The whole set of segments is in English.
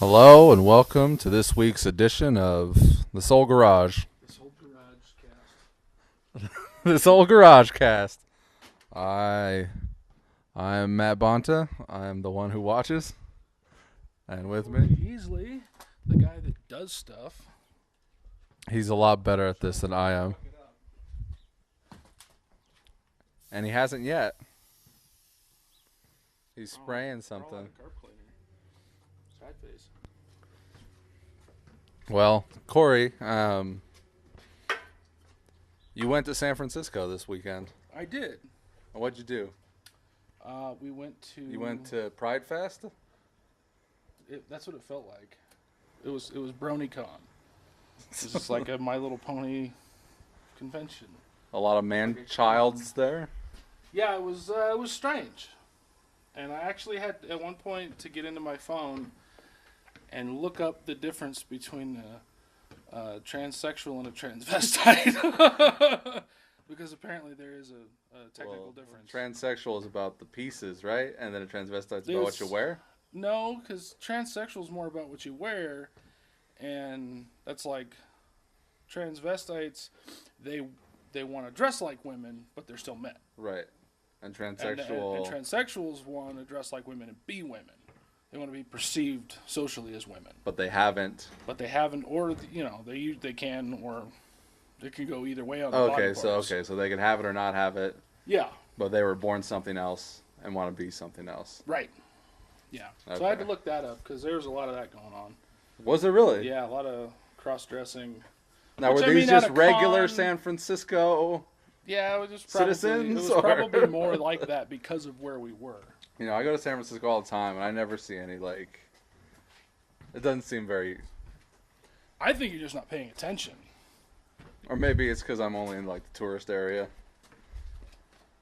Hello and welcome to this week's edition of The Soul Garage. This whole garage cast. This old garage cast. I am Matt Bonta. I am the one who watches. And with me, Easley, the guy that does stuff. he's a lot better at this than I am. And he hasn't yet. He's spraying something. Side face. Well, Cory, you went to San Francisco this weekend. I did. What'd you do? We went to. You went to Pride Fest? That's what it felt like. It was BronyCon. It was just like a My Little Pony convention. A lot of man-childs there? Yeah, it was strange. And I actually had at one point to get into my phone and look up the difference between a transsexual and a transvestite. Because apparently there is a technical difference. Transsexual is about the pieces, right? And then a transvestite is about what you wear? No, because transsexual is more about what you wear. And that's like transvestites, they want to dress like women, but they're still men. Right. And transsexual... And transsexuals want to dress like women and be women. They want to be perceived socially as women. But they haven't. But they haven't, or, they can, or it can go either way on the body parts. So they can have it or not have it. Yeah. But they were born something else and want to be something else. Right. Yeah. Okay. So I had to look that up because there was a lot of that going on. Was there really? Yeah, a lot of cross-dressing. Now, were these just regular San Francisco... Yeah, it was just probably, citizens? It was probably more like that because of where we were. You know, I go to San Francisco all the time, and I never see any, it doesn't seem very... I think you're just not paying attention. Or maybe it's because I'm only in, the tourist area.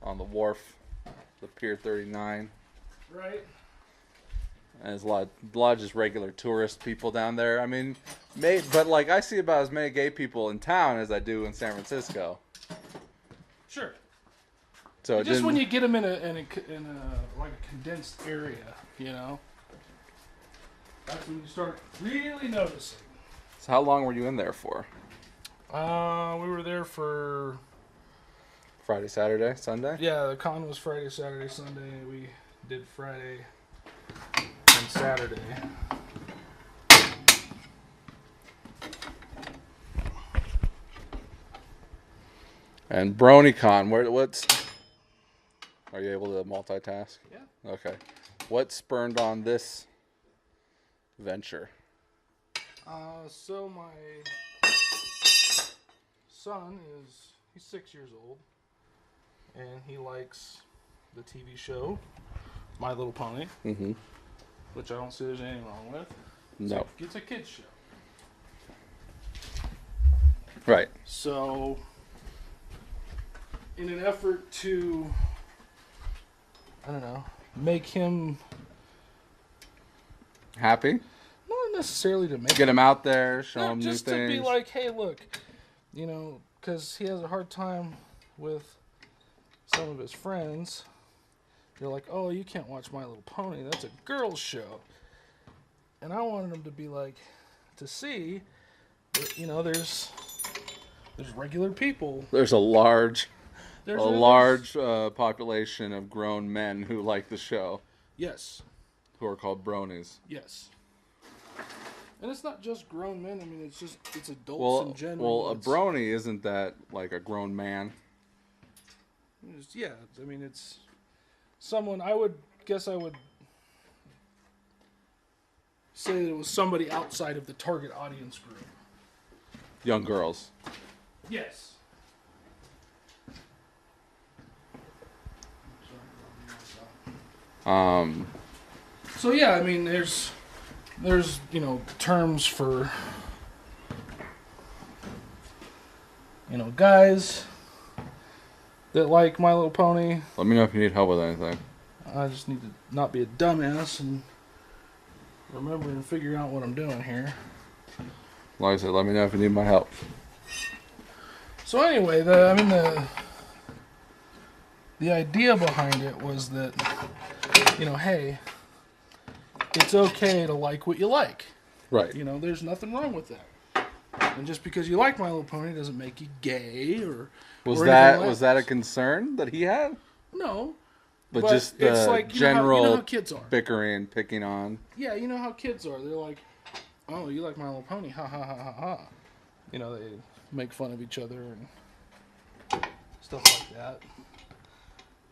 On the wharf, the Pier 39. Right. And there's a lot of just regular tourist people down there. I mean, but, I see about as many gay people in town as I do in San Francisco. Sure. So just when you get them in a condensed area, that's when you start really noticing. So how long were you in there for? We were there for Friday, Saturday, Sunday? Yeah, the con was Friday, Saturday, Sunday. We did Friday and Saturday. And BronyCon, what's... Are you able to multitask? Yeah. Okay. What spurned on this venture? So my son he's 6 years old, and he likes the TV show My Little Pony, which I don't see there's anything wrong with. No. It's a kid's show. Right. So... in an effort to, make him happy? Not necessarily to make get him out there, show him new things. Just to be like, hey, look, because he has a hard time with some of his friends. They're like, oh, you can't watch My Little Pony. That's a girl's show. And I wanted him to be like, to see that, there's regular people. There's a large population of grown men who like the show. Yes. Who are called bronies. Yes. And it's not just grown men. I mean, it's adults in general. Well, a brony isn't that like a grown man? It's someone. I would say that it was somebody outside of the target audience group. Young girls. Yes. So yeah, there's terms for guys that like My Little Pony. Let me know if you need help with anything. I just need to not be a dumbass and remember and figure out what I'm doing here. Like I said, let me know if you need my help. So anyway, the idea behind it was that, hey, it's okay to like what you like. Right. You know, there's nothing wrong with that. And just because you like My Little Pony doesn't make you gay or Was or that anything was that a concern that he had? No. But just the it's like, general you know how kids are. bickering, picking on. Yeah, you know how kids are. They're like, oh, you like My Little Pony? Ha ha ha ha ha. You know, they make fun of each other and stuff like that.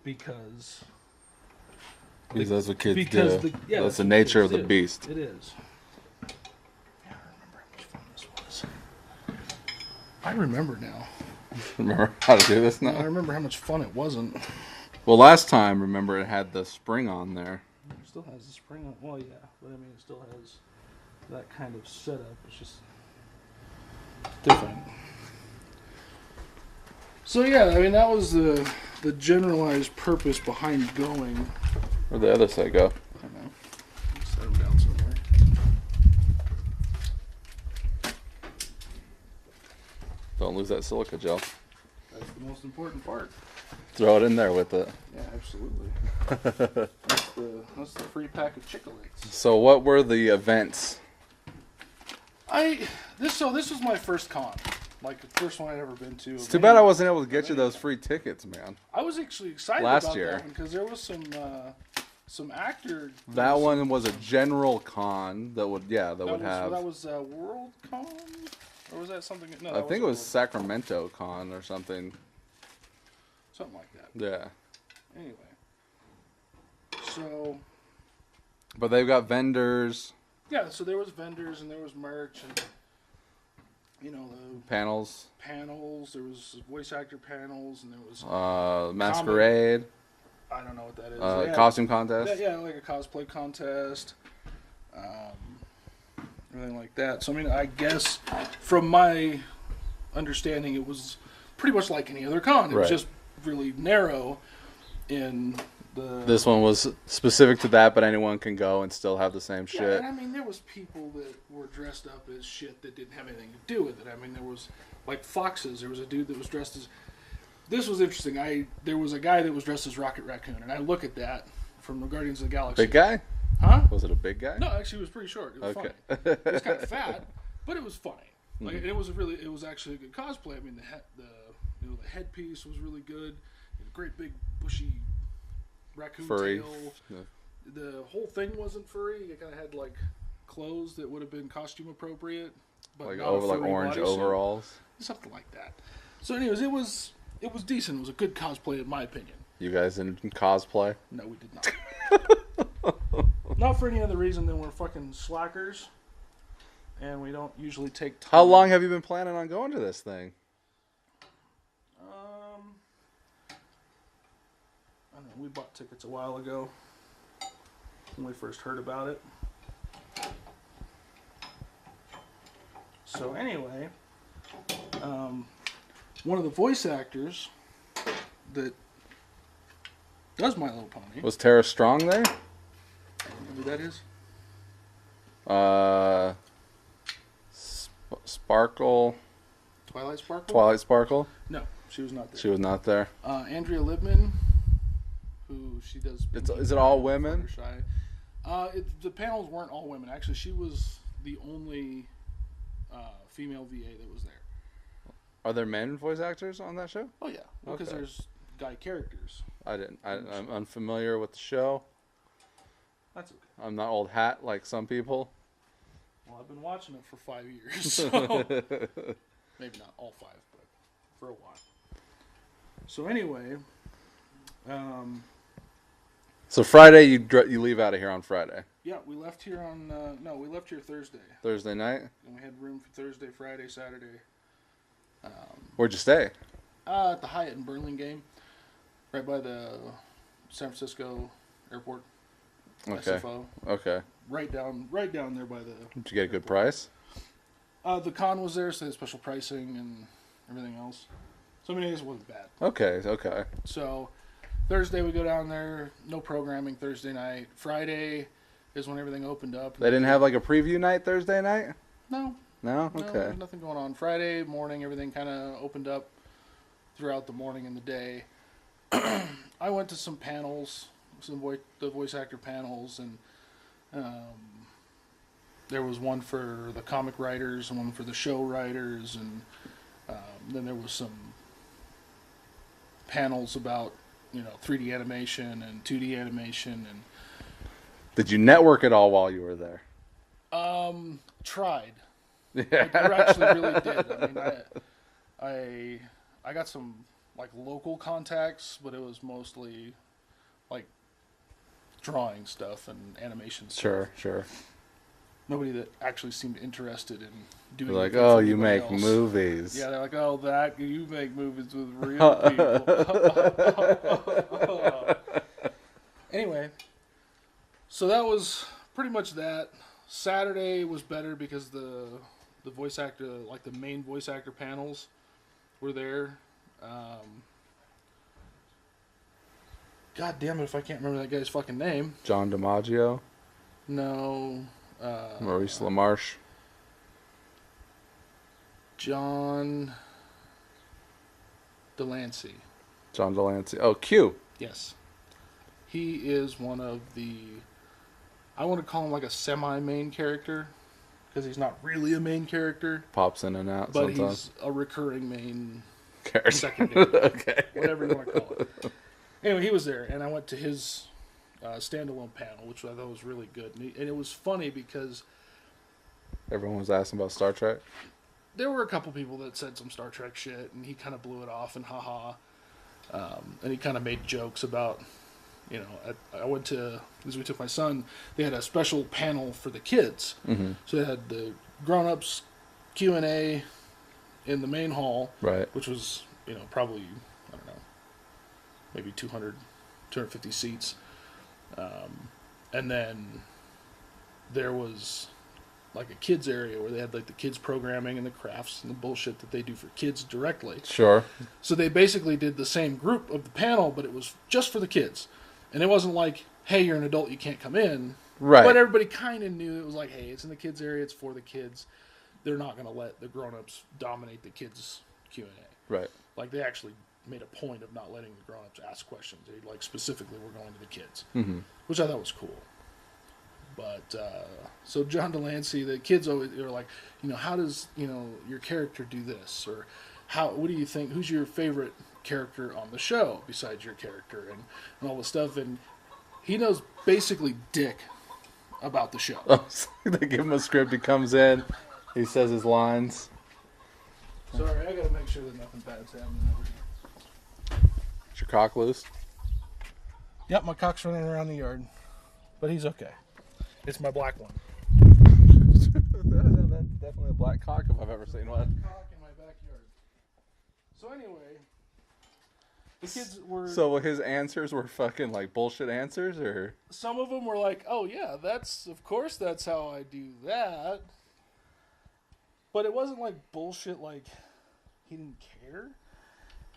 Because that's what kids because do. that's That's the what nature kids of the do. beast. It is. Yeah, I remember how much fun this was. I remember now. Remember how to do this I now? remember how much fun it wasn't. Well, last time, remember, it had the spring on there. It still has the spring on. Well, yeah, but I mean, it still has that kind of setup. It's just different. So yeah, I mean, that was the generalized purpose behind going. Where'd the other side go? I don't know. Set them down somewhere. Don't lose that silica gel. That's the most important part. Throw it in there with it. Yeah, absolutely. That's the free pack of chicolates. So what were the events? This was my first con. Like the first one I'd ever been to. It's too bad I wasn't able to get you those free tickets, man. I was actually excited Last about year. that one because there was some actor. That one was a general con that would have. That was World Con, or was that something? No, I think it was Sacramento Con or something. something like that. Yeah. Anyway, so But they've got vendors, yeah, so there was vendors and there was merch and the panels, panels. There was voice actor panels and there was masquerade, I don't know what that is. costume contest. Yeah, like a cosplay contest, everything like that. So I mean, I guess from my understanding, it was pretty much like any other con. It was Right. just really narrow in the. This one was specific to that, but anyone can go and still have the same Yeah, shit. and I mean, there was people that were dressed up as shit that didn't have anything to do with it. I mean, there was like foxes. There was a dude that was dressed as. This was interesting. There was a guy that was dressed as Rocket Raccoon, and I look at that from the Guardians of the Galaxy. Big guy? Huh? Was it a big guy? No, actually, it was pretty short. It was Okay. funny. It was kind of fat, but it was funny. Like it was actually a good cosplay. I mean, the headpiece was really good. It had a great big bushy raccoon Furry. tail. Yeah. The whole thing wasn't furry. It kind of had like clothes that would have been costume appropriate, but Like not a furry orange bodysuit. overalls. Something like that. So, anyways, it was decent. It was a good cosplay, in my opinion. You guys in cosplay? No, we did not. Not for any other reason than we're fucking slackers, and we don't usually take time. How long have you been planning on going to this thing? I don't know. We bought tickets a while ago when we first heard about it. So anyway, one of the voice actors that does My Little Pony. Was Tara Strong there? Who that is? Sparkle. Twilight Sparkle? Twilight Sparkle? No, she was not there. She was not there. Andrea Libman, who she does. Is it all women? The panels weren't all women. Actually, she was the only female VA that was there. Are there men voice actors on that show? Oh yeah, because Okay. there's guy characters. I'm unfamiliar with the show. That's okay. I'm not old hat like some people. Well, I've been watching it for 5 years, so maybe not all 5, but for a while. So anyway, So Friday you leave out of here on Friday. yeah, we left here on we left here Thursday, Thursday night. and we had room for Thursday, Friday, Saturday. Where'd you stay? At the Hyatt in Burlingame, right by the San Francisco airport. Okay. SFO. Okay. Right down there by the. Did you get a good price? The con was there, so they had special pricing and everything else. So I mean, it wasn't bad. Okay. So Thursday we go down there, no programming Thursday night. Friday is when everything opened up. They didn't have like a preview night Thursday night? No. No? No, Okay. there's nothing going on. Friday morning, everything kind of opened up throughout the morning and the day. I went to some panels, the voice actor panels, and There was one for the comic writers and one for the show writers, and then there was some panels about 3D animation and 2D animation. And did you network at all while you were there? Tried. Yeah. I actually really did. I mean, I got some like local contacts, but it was mostly like drawing stuff and animation stuff. Sure. Nobody that actually seemed interested in doing. They're like, anything oh, for you anybody make else. movies. Yeah, they're like, oh, that you make movies with real people. Anyway, so that was pretty much that. Saturday was better because the voice actor, like the main voice actor panels, were there. God damn it if I can't remember that guy's fucking name. John DiMaggio. No. Maurice LaMarche. John Delancey. John Delancey. Oh, Q. Yes. He is one of the... I want to call him like a semi-main character, because he's not really a main character. Pops in and out but sometimes. He's a recurring main Character. secondary. Okay. Whatever you want to call it. Anyway, he was there, and I went to his standalone panel, which I thought was really good. And it was funny because... Everyone was asking about Star Trek. There were a couple people that said some Star Trek shit, and he kind of blew it off and haha. And he kind of made jokes about, I went to, as we took my son, they had a special panel for the kids. Mm-hmm. So they had the grown-ups Q&A in the main hall, Right. which was, probably, I don't know, maybe 250 seats. And then there was like a kids area where they had like the kids programming and the crafts and the bullshit that they do for kids directly. Sure. So they basically did the same group of the panel, but it was just for the kids. And it wasn't like, hey, you're an adult, you can't come in. Right. But everybody kind of knew it was like, hey, it's in the kids area, it's for the kids. They're not going to let the grown-ups dominate the kids' Q&A. Right. Like they actually made a point of not letting the grown-ups ask questions. They like specifically were going to the kids, Mm-hmm. which I thought was cool. But so John Delancey, the kids always were like, how does your character do this, or what do you think? Who's your favorite character on the show besides your character, and all the stuff? And he knows basically dick about the show. Oh, so they give him a script. He comes in. He says his lines. Sorry, I gotta make sure that nothing bad's happening over here. Is your cock loose? Yep, my cock's running around the yard, but he's okay. It's my black one. That's definitely a black cock if I've ever seen one. Cock in my backyard. So anyway, the kids were. So his answers were fucking like bullshit answers, or Some of them were like, "Oh yeah, of course that's how I do that." But it wasn't like bullshit. Like he didn't care.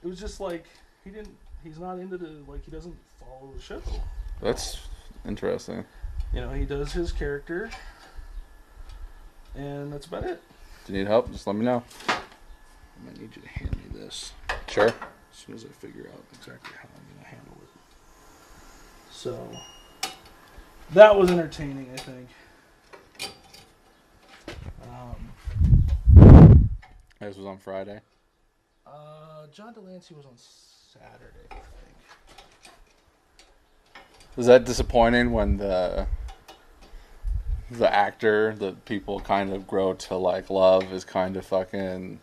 It was just like he's not into he doesn't follow the show. that's interesting. He does his character, and that's about it. Do you need help? Just let me know. I might need you to hand me this Sure. as soon as I figure out exactly how I'm going to handle it. So, that was entertaining, I think. This was on Friday. John Delancey was on Saturday, I think. Was that disappointing when the actor that people kind of grow to like love is kind of fucking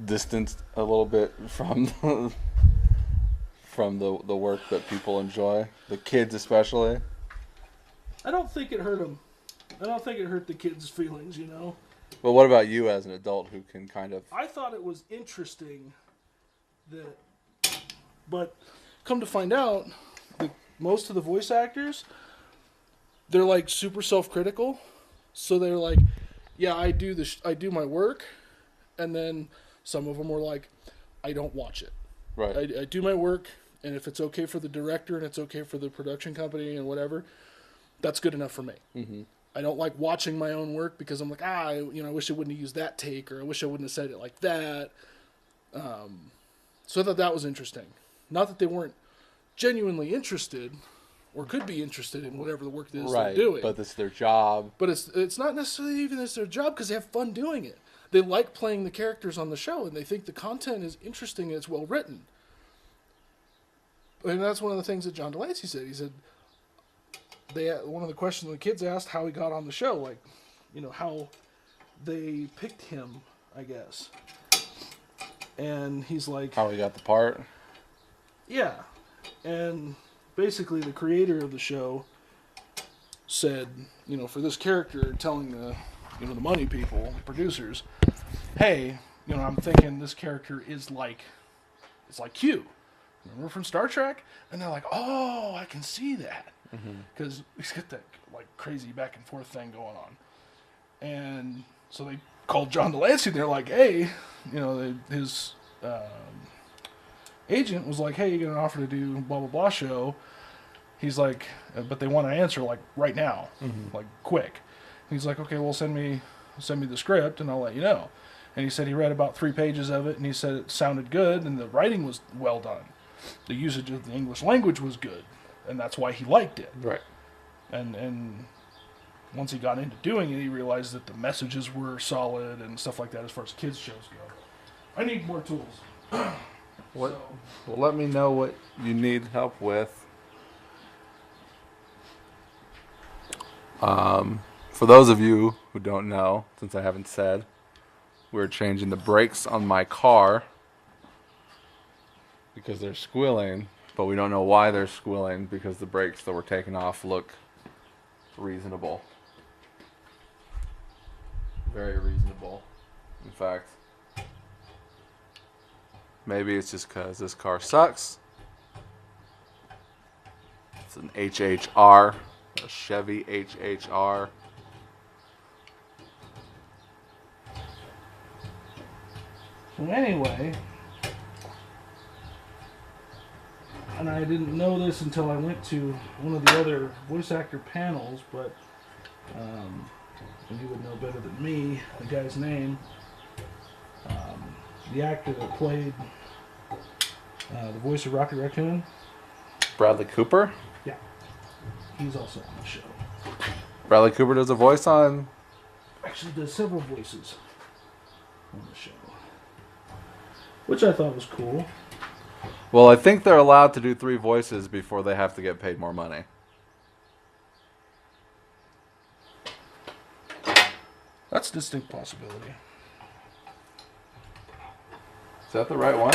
distanced a little bit from the work that people enjoy, the kids especially? I don't think it hurt him. I don't think it hurt the kids' feelings, But what about you as an adult who can kind of... I thought it was interesting but come to find out, most of the voice actors, they're like super self-critical. So they're like, yeah, I do my work, and then some of them were like, I don't watch it. Right. I do my work, and if it's okay for the director and it's okay for the production company and whatever, that's good enough for me. Mm-hmm. I don't like watching my own work because I'm like, I wish I wouldn't have used that take, or I wish I wouldn't have said it like that. So I thought that was interesting. Not that they weren't genuinely interested, or could be interested in whatever the work it is Right, they're doing. but it's their job. But it's not necessarily even it's their job because they have fun doing it. They like playing the characters on the show, and they think the content is interesting and it's well written. And that's one of the things that John Delancey said. He said one of the questions the kids asked how he got on the show, like, how they picked him, I guess. And he's like, How he got the part? yeah. And basically the creator of the show said, for this character, telling the money people, the producers, hey, I'm thinking this character is like, it's like Q. Remember from Star Trek? And they're like, oh, I can see that. Because he's got that like crazy back and forth thing going on. And so they called John Delancey. They're like, hey, his agent was like, hey, you get an offer to do blah, blah, blah show. He's like, but they want an answer like right now, like quick. He's like, okay, well, send me the script and I'll let you know. And he said he read about 3 pages of it and he said it sounded good and the writing was well done. The usage of the English language was good, and that's why he liked it. Right. And once he got into doing it, he realized that the messages were solid and stuff like that as far as kids shows go. I need more tools. What? So, well, let me know what you need help with. For those of you who don't know, since I haven't said, we're changing the brakes on my car because they're squealing, but we don't know why they're squealing because the brakes that were taken off look reasonable. Very reasonable. In fact, maybe it's just because this car sucks. It's an HHR, a Chevy HHR. So anyway, and I didn't know this until I went to one of the other voice actor panels, but and you would know better than me, the guy's name. The actor that played the voice of Rocket Raccoon. Bradley Cooper? Yeah. He's also on the show. Bradley Cooper does a voice on? Actually does several voices on the show. Which I thought was cool. Well, I think they're allowed to do 3 voices before they have to get paid more money. That's a distinct possibility. Is that the right one?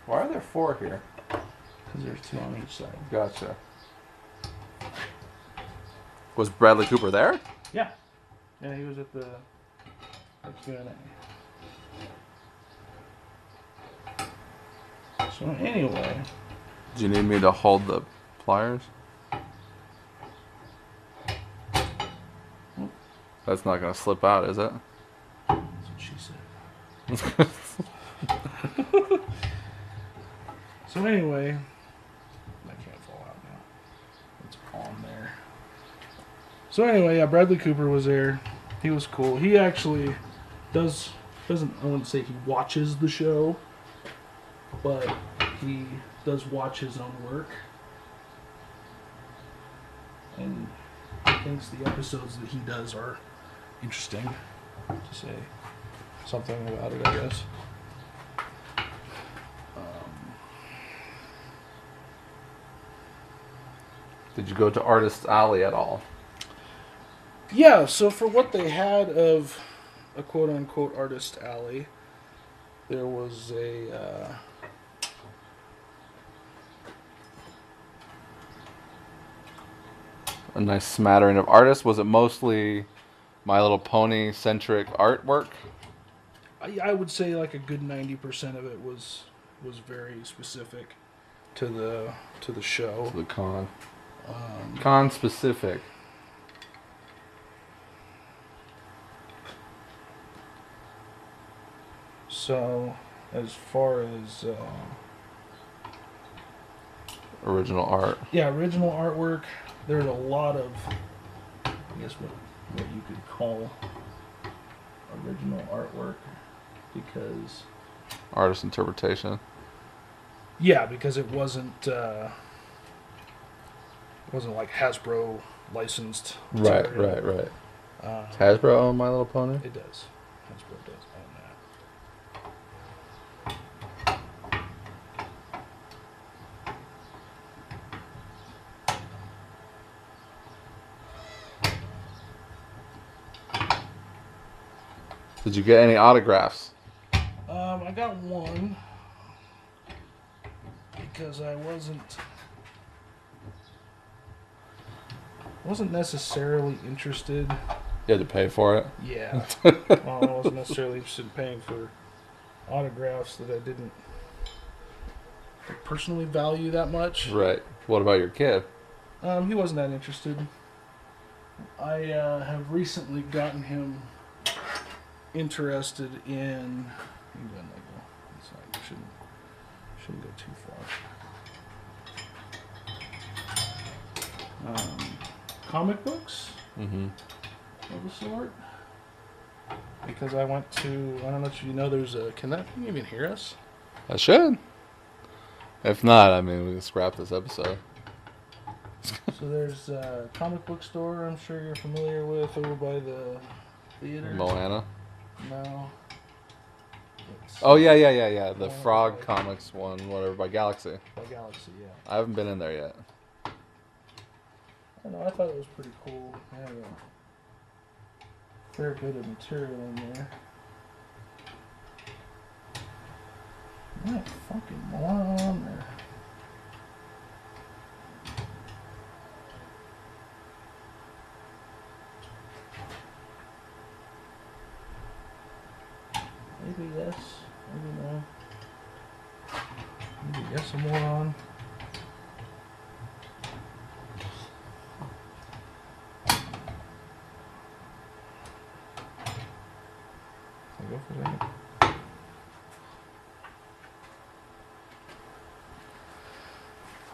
Why are there 4 here? Because there's 2 on each side. Gotcha. Was Bradley Cooper there? Yeah. Yeah, he was at the Q&A. So anyway. Do you need me to hold the pliers? That's not going to slip out, is it? That's what she said. So anyway, that can't fall out now. It's on there. So anyway, yeah, Bradley Cooper was there. He was cool. He actually doesn't, I wouldn't say he watches the show, but he does watch his own work. And he thinks the episodes that he does are interesting, to say something about it, I guess. Did you go to Artist Alley at all? Yeah, so for what they had of a quote-unquote Artist Alley, there was a nice smattering of artists. Was it mostly My Little Pony centric artwork? I would say like a good 90% of it was very specific to the show. The con. Con specific. So, as far as Original art. yeah, original artwork, there's a lot of, I guess what you could call original artwork, because Artist interpretation. Yeah, because it wasn't like Hasbro licensed material. Right. Hasbro own My Little Pony? It does. Hasbro does own Did you get any autographs? that. I got one because I wasn't necessarily interested. You had to pay for it? Yeah. Well, I wasn't necessarily interested in paying for autographs that I didn't personally value that much. Right. What about your kid? He wasn't that interested. I have recently gotten him interested in. Shouldn't go too far. Comic books of a sort. Because I went to. I don't know if you know. There's a. Can you even hear us? I should. If not, I mean, we can scrap this episode. So there's a comic book store I'm sure you're familiar with over by the theater. Moana? No. Oh, yeah. The Frog Comics one, whatever, by Galaxy. By Galaxy, yeah. I haven't been in there yet. I don't know, I thought it was pretty cool. They had a fair bit of material in there. That fucking moron there. Maybe yes, maybe no. Maybe yes, I'm moron. Can I go for that?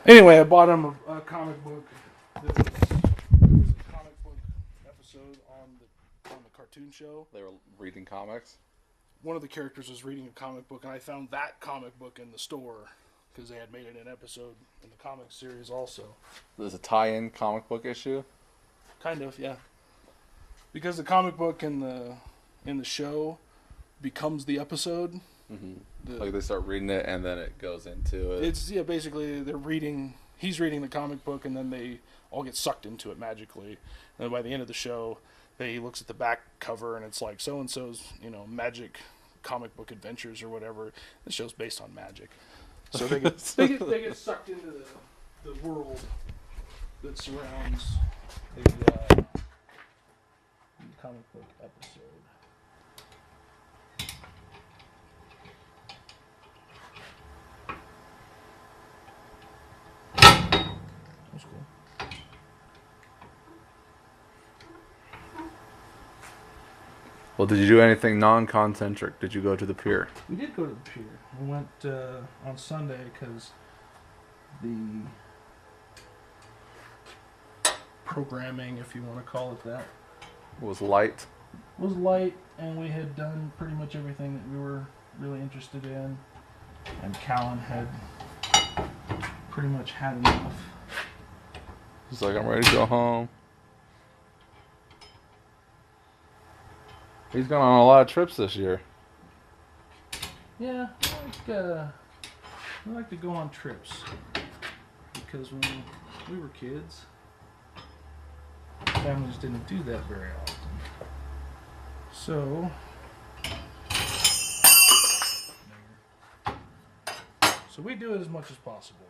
Anyway, I bought him a comic book. There was a comic book episode on the cartoon show. They were reading comics? One of the characters was reading a comic book, and I found that comic book in the store because they had made it an episode in the comic series also. There's a tie-in comic book issue? Kind of, yeah. Because the comic book in the show becomes the episode. Mm-hmm. Like they start reading it, and then it goes into it. It's basically he's reading the comic book, and then they all get sucked into it magically. And then by the end of the show, he looks at the back cover, and it's like so and so's magic comic book adventures or whatever. The show's based on magic, so they get sucked into the world that surrounds the comic book episode. That's cool. Well, did you do anything non-concentric? Did you go to the pier? We did go to the pier. We went on Sunday because the programming, if you want to call it that, Was light? was light, and we had done pretty much everything that we were really interested in, and Callan had pretty much had enough. He's like, I'm ready to go home. He's gone on a lot of trips this year. Yeah, we like to go on trips because when we were kids, families didn't do that very often. So we do it as much as possible.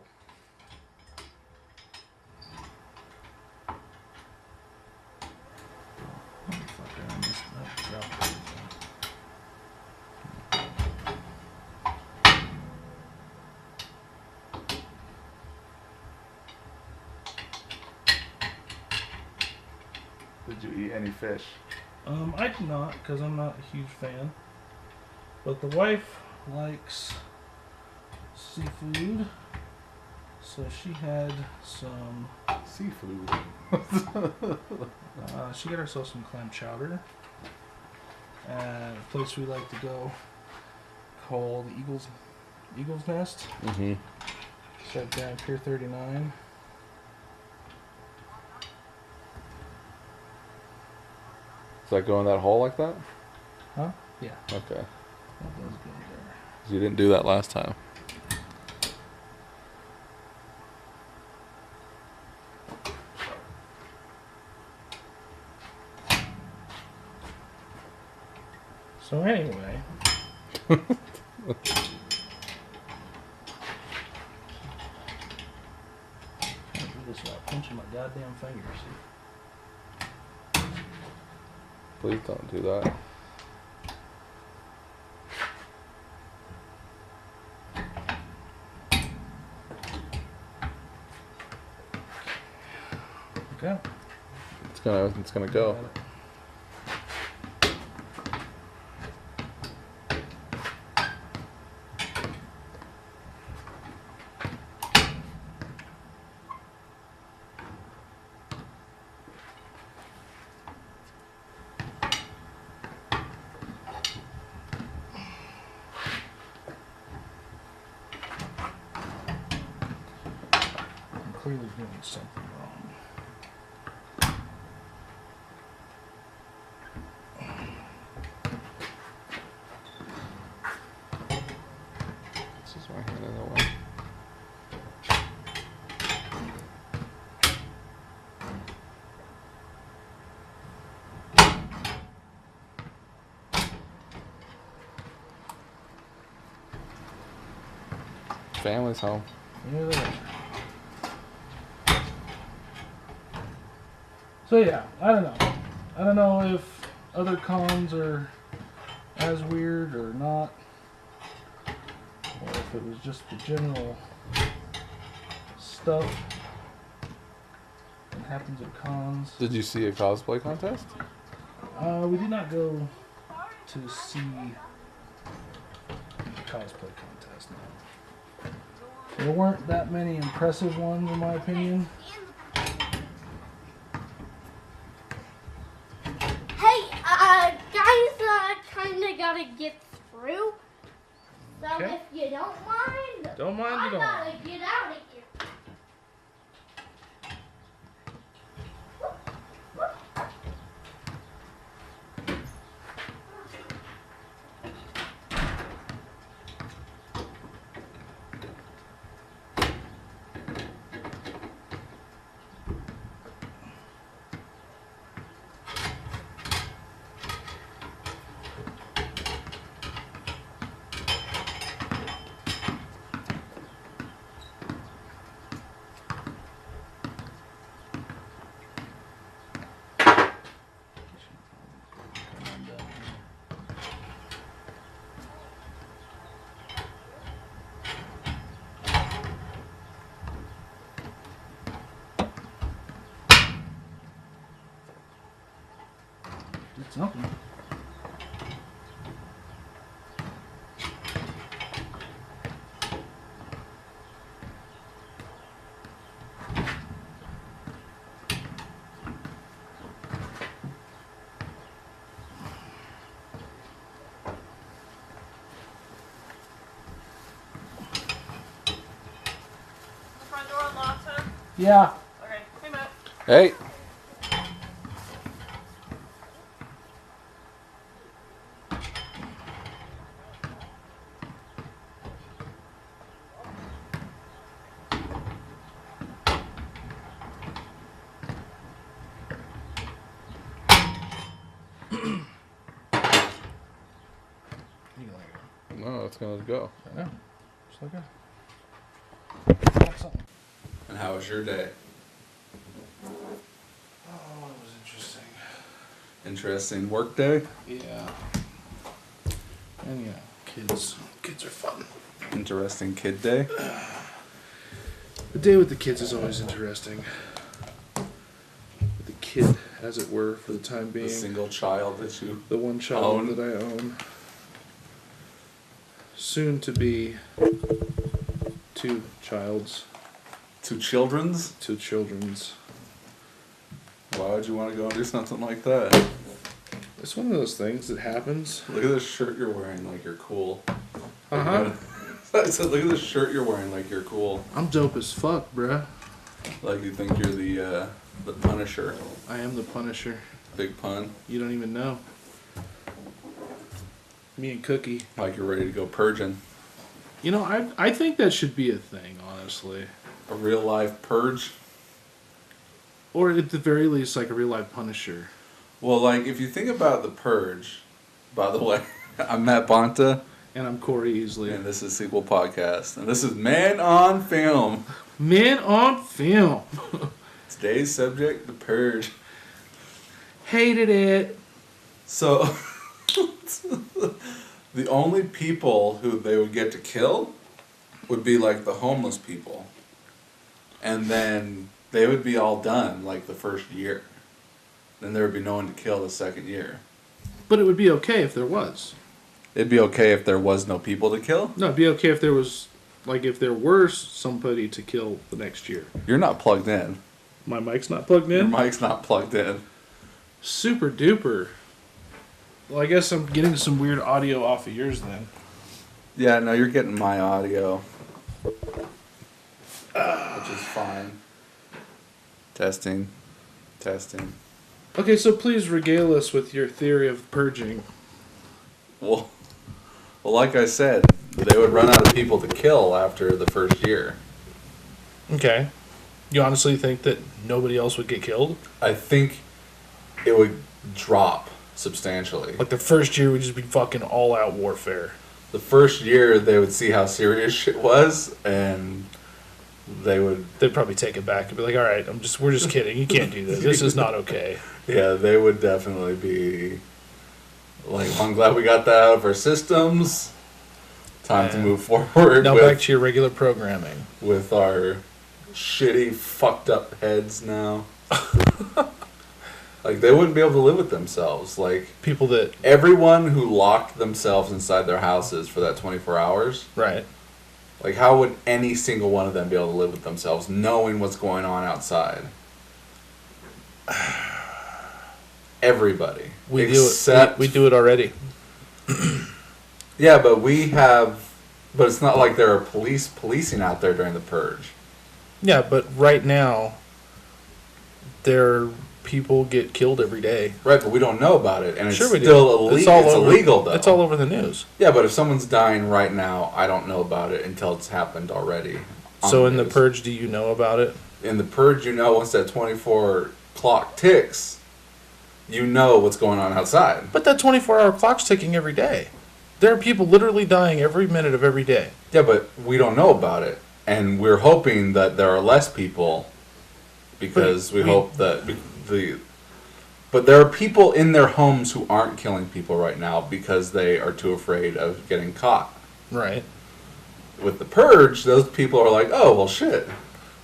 Did you eat any fish? I do not, because I'm not a huge fan. But the wife likes seafood, so she had some seafood. She got herself some clam chowder at a place we like to go called Eagle's Nest. Mm-hmm. Set down Pier 39. Does that go in that hole like that? Huh? Yeah. Okay. That does go there. You didn't do that last time. So anyway. This without pinching my goddamn fingers. Please don't do that. Okay. It's gonna go. I'm clearly doing something wrong. This is my hand in the way. Family's home. Here they are. So yeah, I don't know. I don't know if other cons are as weird or not, or if it was just the general stuff that happens at cons. Did you see a cosplay contest? We did not go to see the cosplay contest. No. There weren't that many impressive ones, in my opinion. Hey, guys, kinda gotta get through. So Okay. if you don't mind, Don't mind I at all. gotta get out of here. It's something. The front door unlocked, huh? Yeah. Okay. Hey, Matt. Hey. You can let it No, it's gonna go. go. I know. Just like that. That's something. And how was your day? Oh, it was interesting. Interesting work day. Yeah. And yeah, kids. Kids are fun. Interesting kid day. The day with the kids is always interesting. With the kid, as it were, for the time being. The single child that you The one child own. that I own. Soon to be two childs. two children's. Two children's. Why would you want to go and do something like that? It's one of those things that happens. Look at this shirt you're wearing, like you're cool. Uh huh. I said, look at the shirt you're wearing. Like you're cool. I'm dope as fuck, bruh. Like you think you're the Punisher. I am the Punisher. Big pun. You don't even know. Me and Cookie. Like you're ready to go purging. You know, I think that should be a thing, honestly. A real life purge. Or at the very least, like a real life Punisher. Well, like if you think about the Purge, by the way, I'm Matt Bonta. And I'm Cory Easley. And this is Sequel Podcast. And this is Man on Film. Man on Film. Today's subject, the Purge. Hated it. So, the only people who they would get to kill would be like the homeless people. And then they would be all done like the first year. Then there would be no one to kill the second year. But it would be okay if there was. It'd be okay if there was no people to kill? No, it'd be okay if there was, like, if there were somebody to kill the next year. You're not plugged in. My mic's not plugged in? Your mic's not plugged in. Super duper. Well, I guess I'm getting some weird audio off of yours then. Yeah, no, you're getting my audio. Which is fine. Testing. Okay, so please regale us with your theory of purging. Well, like I said, they would run out of people to kill after the first year. Okay. You honestly think that nobody else would get killed? I think it would drop substantially. Like the first year would just be fucking all-out warfare. The first year, they would see how serious shit was, and they'd probably take it back and be like, all right, we're just kidding. You can't do this. This is not okay. Yeah, they would definitely be like, I'm glad we got that out of our systems. Time to move forward. Now back to your regular programming. With our shitty, fucked up heads now. Like, they wouldn't be able to live with themselves. Like, people that... Everyone who locked themselves inside their houses for that 24 hours. Right. Like, how would any single one of them be able to live with themselves knowing what's going on outside? Everybody. We do it already. Yeah, but but it's not like there are policing out there during the Purge. Yeah, but right now, people get killed every day. Right, but we don't know about it, and it's still illegal. It's illegal, though. It's all over the news. Yeah, but if someone's dying right now, I don't know about it until it's happened already. So in the Purge, do you know about it? In the Purge, once that 24 clock ticks, you know what's going on outside. But that 24-hour clock's ticking every day. There are people literally dying every minute of every day. Yeah, but we don't know about it. And we're hoping that there are less people because we hope that But there are people in their homes who aren't killing people right now because they are too afraid of getting caught. Right. With the Purge, those people are like, oh, well, shit.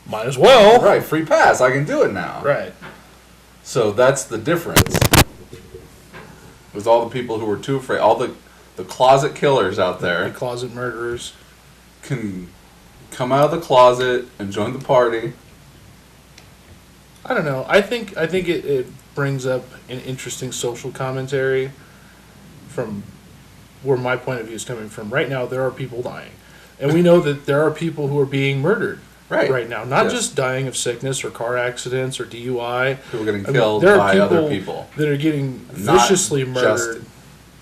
Might as well. Right, free pass. I can do it now. Right. So that's the difference. With all the people who were too afraid, all the closet killers out there. The closet murderers. Can come out of the closet and join the party. I don't know. I think it brings up an interesting social commentary from where my point of view is coming from. Right now, there are people dying. And we know that there are people who are being murdered right now. Not just dying of sickness or car accidents or DUI. People getting killed by other people. That are getting viciously murdered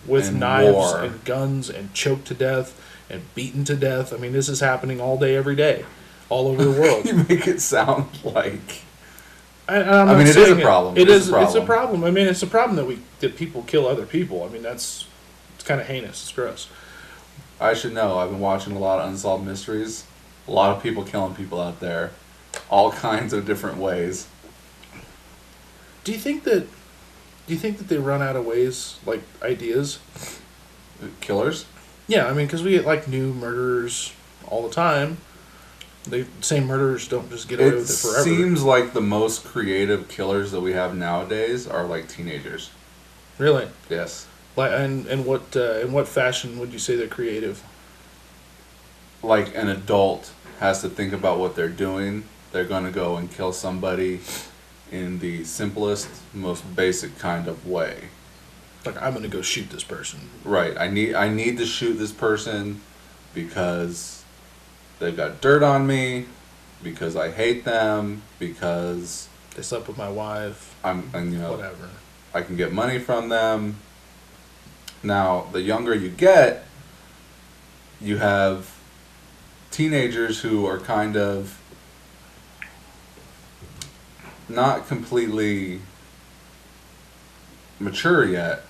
with knives and guns and choked to death and beaten to death. I mean, this is happening all day, every day, all over the world. You make it sound like... I mean, it is a problem. It's a problem. I mean, it's a problem that people kill other people. I mean, it's kind of heinous. It's gross. I should know. I've been watching a lot of Unsolved Mysteries. A lot of people killing people out there. All kinds of different ways. Do you think that they run out of ways, like ideas? Killers? Yeah, I mean, because we get like new murderers all the time. The same murderers don't just get away with it forever. It seems like the most creative killers that we have nowadays are like teenagers. Really? Yes. Like, and in what fashion would you say they're creative? Like an adult has to think about what they're doing. They're going to go and kill somebody in the simplest, most basic kind of way. Like, I'm going to go shoot this person. Right. I need to shoot this person because they've got dirt on me, because I hate them, because They slept with my wife. Whatever. I can get money from them. Now, the younger you get, you have teenagers who are kind of not completely mature yet.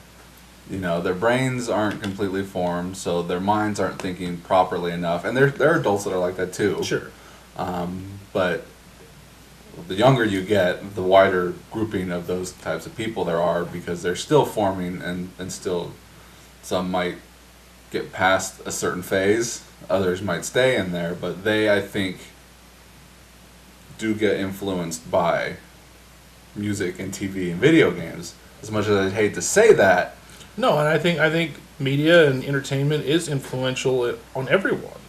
Their brains aren't completely formed, so their minds aren't thinking properly enough. And there are adults that are like that too. Sure. But the younger you get, the wider grouping of those types of people there are, because they're still forming, and still some might get past a certain phase, others might stay in there, but they, I think, do get influenced by music and TV and video games. As much as I'd hate to say that. No, and I think media and entertainment is influential on everyone.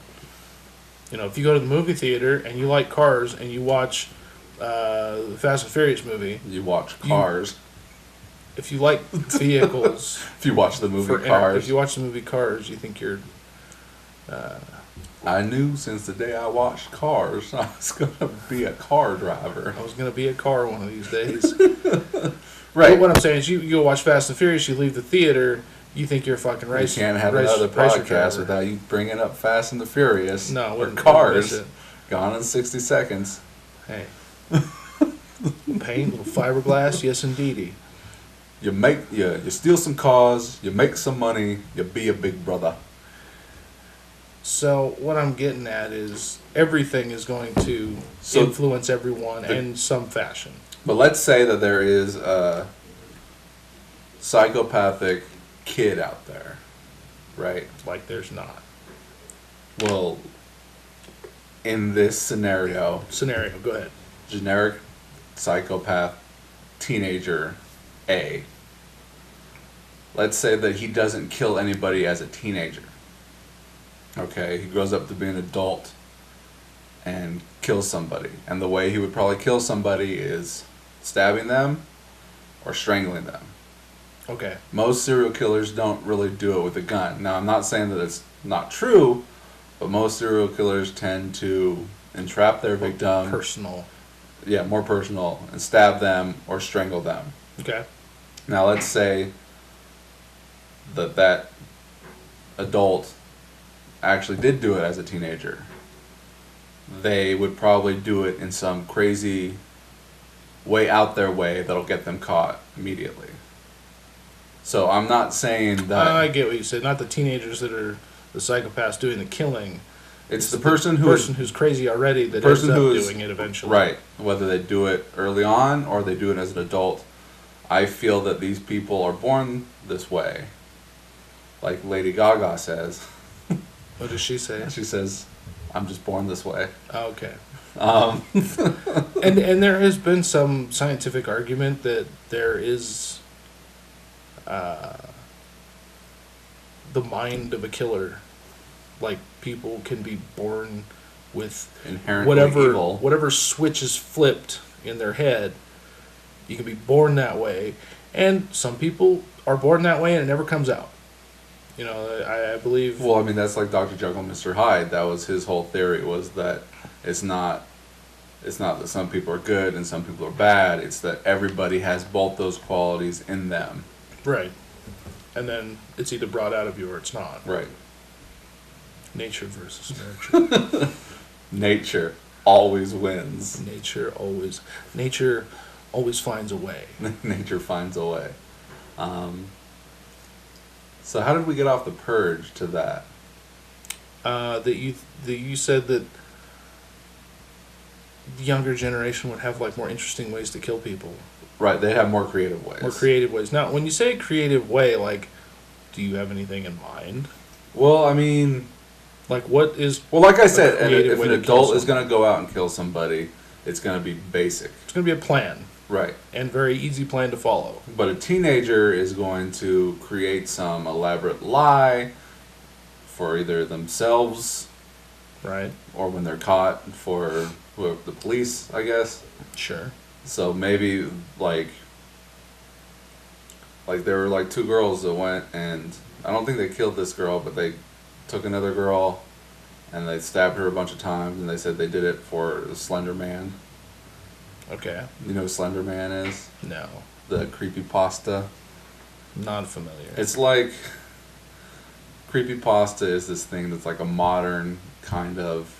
If you go to the movie theater and you like cars and you watch the Fast and Furious movie, You watch Cars. if you like vehicles, If you watch the movie Cars. if you watch the movie Cars, you think you're. I knew since the day I watched Cars, I was going to be a car driver. I was going to be a car one of these days. Right. But what I'm saying is, you go watch Fast and Furious, you leave the theater, you think you're a fucking You race. can't have race, another racer podcast driver. without you bringing up Fast and the Furious. No, or wouldn't Cars. miss it. Gone in 60 seconds. Hey. Paint, little fiberglass, yes indeedy. You steal some cars, you make some money, you be a big brother. So what I'm getting at is everything is going to So influence everyone in some fashion. But let's say that there is a psychopathic kid out there, right? Like there's not. Well, in this scenario, Go ahead. generic psychopath teenager A. Let's say that he doesn't kill anybody as a teenager. Okay, he grows up to be an adult and kills somebody. And the way he would probably kill somebody is stabbing them or strangling them. Okay. Most serial killers don't really do it with a gun. Now, I'm not saying that it's not true, but most serial killers tend to entrap their victim. Personal. Yeah, more personal, and stab them or strangle them. Okay. Now, let's say that adult actually did do it as a teenager. They would probably do it in some crazy way out their way that'll get them caught immediately. So I'm not saying that... I get what you said. Not the teenagers that are the psychopaths doing the killing. It's the person who's crazy already that ends up doing it eventually. Right. Whether they do it early on or they do it as an adult. I feel that these people are born this way. Like Lady Gaga says. What does she say? She says, I'm just born this way. Oh, okay. And there has been some scientific argument that there is the mind of a killer. Like, people can be born with inherently evil. Whatever switch is flipped in their head. You can be born that way, and some people are born that way and it never comes out. I believe. Well, I mean, that's like Dr. Jekyll and Mr. Hyde. That was his whole theory, was that it's not that some people are good and some people are bad. It's that everybody has both those qualities in them. Right. And then it's either brought out of you or it's not. Right. Nature versus nurture. Nature always wins. Nature always finds a way. Nature finds a way. So how did we get off the Purge to that? That you said that the younger generation would have like more interesting ways to kill people. Right, they have more creative ways. More creative ways. Now, when you say creative way, like, do you have anything in mind? Well, I mean, like, what is? Well, like I said, if way an to kill adult is going to go out and kill somebody, it's going to be basic. It's going to be a plan. Right. And very easy plan to follow. But a teenager is going to create some elaborate lie for either themselves, right, or when they're caught for the police, I guess. Sure. So maybe like there were like two girls that went, and I don't think they killed this girl, but they took another girl and they stabbed her a bunch of times, and they said they did it for Slender Man. Okay. You know who Slender Man is? No. The creepypasta. Not familiar. It's like creepypasta is this thing that's like a modern kind of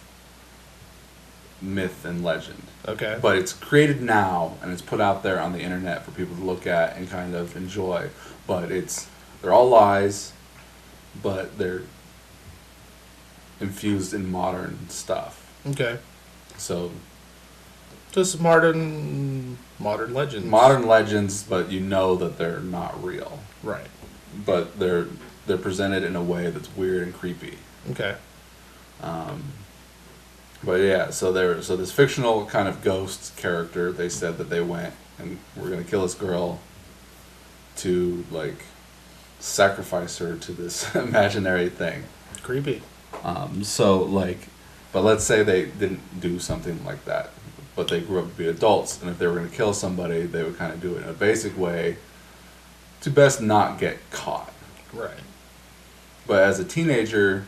myth and legend. Okay. But it's created now and it's put out there on the internet for people to look at and kind of enjoy. But they're all lies, but they're infused in modern stuff. Okay. So Just modern legends. modern legends, but you know that they're not real. Right. But they're presented in a way that's weird and creepy. Okay. But yeah, so this fictional kind of ghost character, they said that they went and we're gonna kill this girl to like sacrifice her to this imaginary thing. Creepy. But let's say they didn't do something like that, but they grew up to be adults, and if they were gonna kill somebody, they would kind of do it in a basic way to best not get caught. Right. But as a teenager,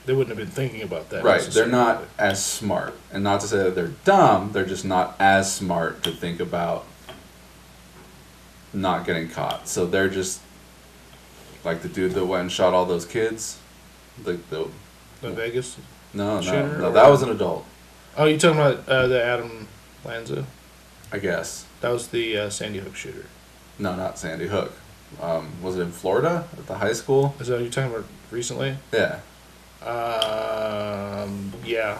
They wouldn't have been thinking about that. right, they're not necessarily. as smart. And not to say that they're dumb, they're just not as smart to think about not getting caught. So they're just like the dude that went and shot all those kids. The Vegas. no, Shooter, no, or- that was an adult, Oh, you talking about the Adam Lanza? I guess. That was the Sandy Hook shooter. No, not Sandy Hook. Was it in Florida at the high school? Is that what you're talking about recently? Yeah, Yeah.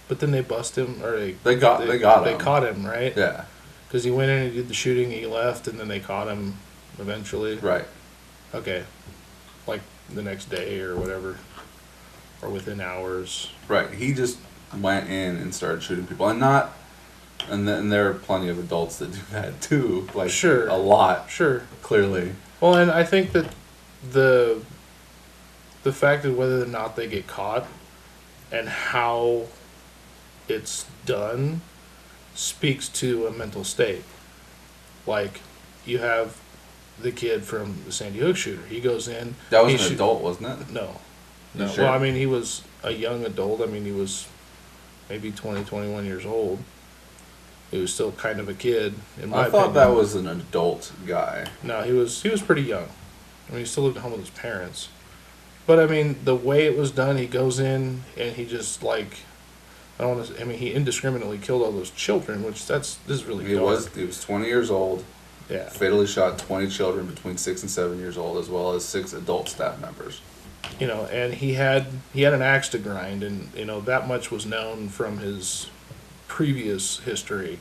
But then they bust him, or they got they him. caught him, right? Yeah, Because he went in and did the shooting, he left, and then they caught him eventually. right. Okay. Like the next day or whatever. Or within hours. Right. He just went in and started shooting people, and there are plenty of adults that do that too. Like Sure. a lot, Sure. clearly. Well, and I think that the fact of whether or not they get caught and how it's done speaks to a mental state. Like, you have the kid from the Sandy Hook shooter. He goes in. That was he an adult, wasn't it? No. You No. sure? Well, I mean, he was a young adult. I mean, he was maybe 20, 21 years old. He was still kind of a kid, in my I thought opinion. that was an adult guy. No, he was pretty young. I mean, he still lived at home with his parents. But I mean, the way it was done, he goes in and he just like, I don't want to. I mean, he indiscriminately killed all those children, which this is really He dark. was 20 years old. Yeah. Fatally shot 20 children between 6 and 7 years old, as well as 6 adult staff members. You know, and he had an axe to grind, and you know that much was known from his previous history,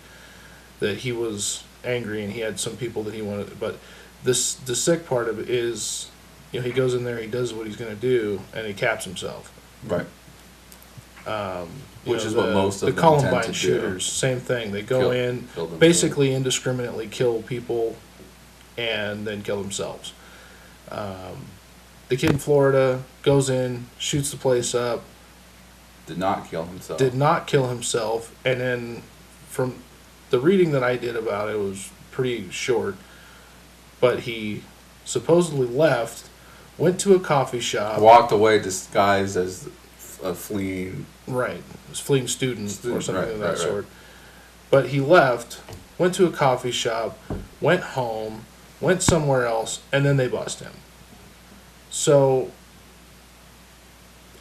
that he was angry and he had some people that he wanted. But the sick part of it is, you know, he goes in there, he does what he's going to do, and he caps himself. Right. You Which know, is what most of the them Columbine tend to do. shooters, same thing. They go Kill in, themselves. basically indiscriminately kill people, and then kill themselves. The kid in Florida goes in, shoots the place up, Did not kill himself. did not kill himself, and then from the reading that I did about it was pretty short, but he supposedly left, went to a coffee shop. Walked away disguised as a fleeing. Right, was fleeing student or something Right, of that right. sort. But he left, went to a coffee shop, went home, went somewhere else, and then they bust him. So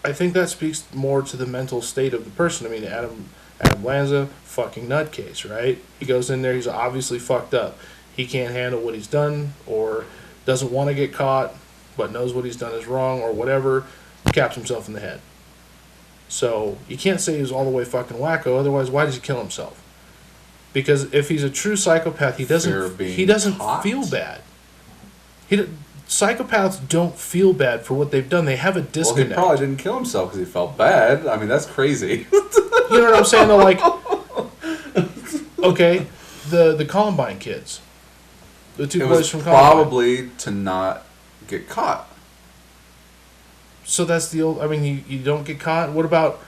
I think that speaks more to the mental state of the person. I mean, Adam Lanza, fucking nutcase, right? He goes in there, he's obviously fucked up. He can't handle what he's done, or doesn't want to get caught, but knows what he's done is wrong, or whatever, caps himself in the head. So you can't say he was all the way fucking wacko, otherwise why does he kill himself? Because if he's a true psychopath, he Fear doesn't of being he doesn't caught. feel bad. Psychopaths don't feel bad for what they've done. They have a Well, he disconnect. probably didn't kill himself because he felt bad. I mean, that's crazy. You know what I'm saying? They're like, okay, the Columbine kids, the two It boys was from Columbine. probably to not get caught. So that's the old. I mean, you don't get caught. What about?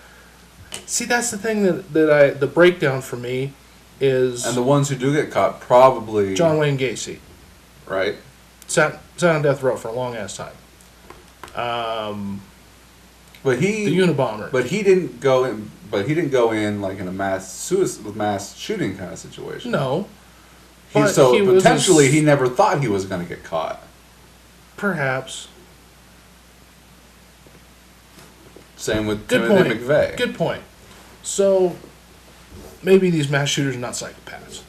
See, that's the thing the breakdown for me is And the ones who do get caught probably John Wayne Gacy right. sat on death row for a long ass time. But the he Unabomber. But he didn't go in. But he didn't go in like in a mass shooting kind of situation. No. He, But so he was potentially he never thought he was going to get caught. Perhaps. Same with Good Timothy point. McVeigh. Good point. So maybe these mass shooters are not psychopaths.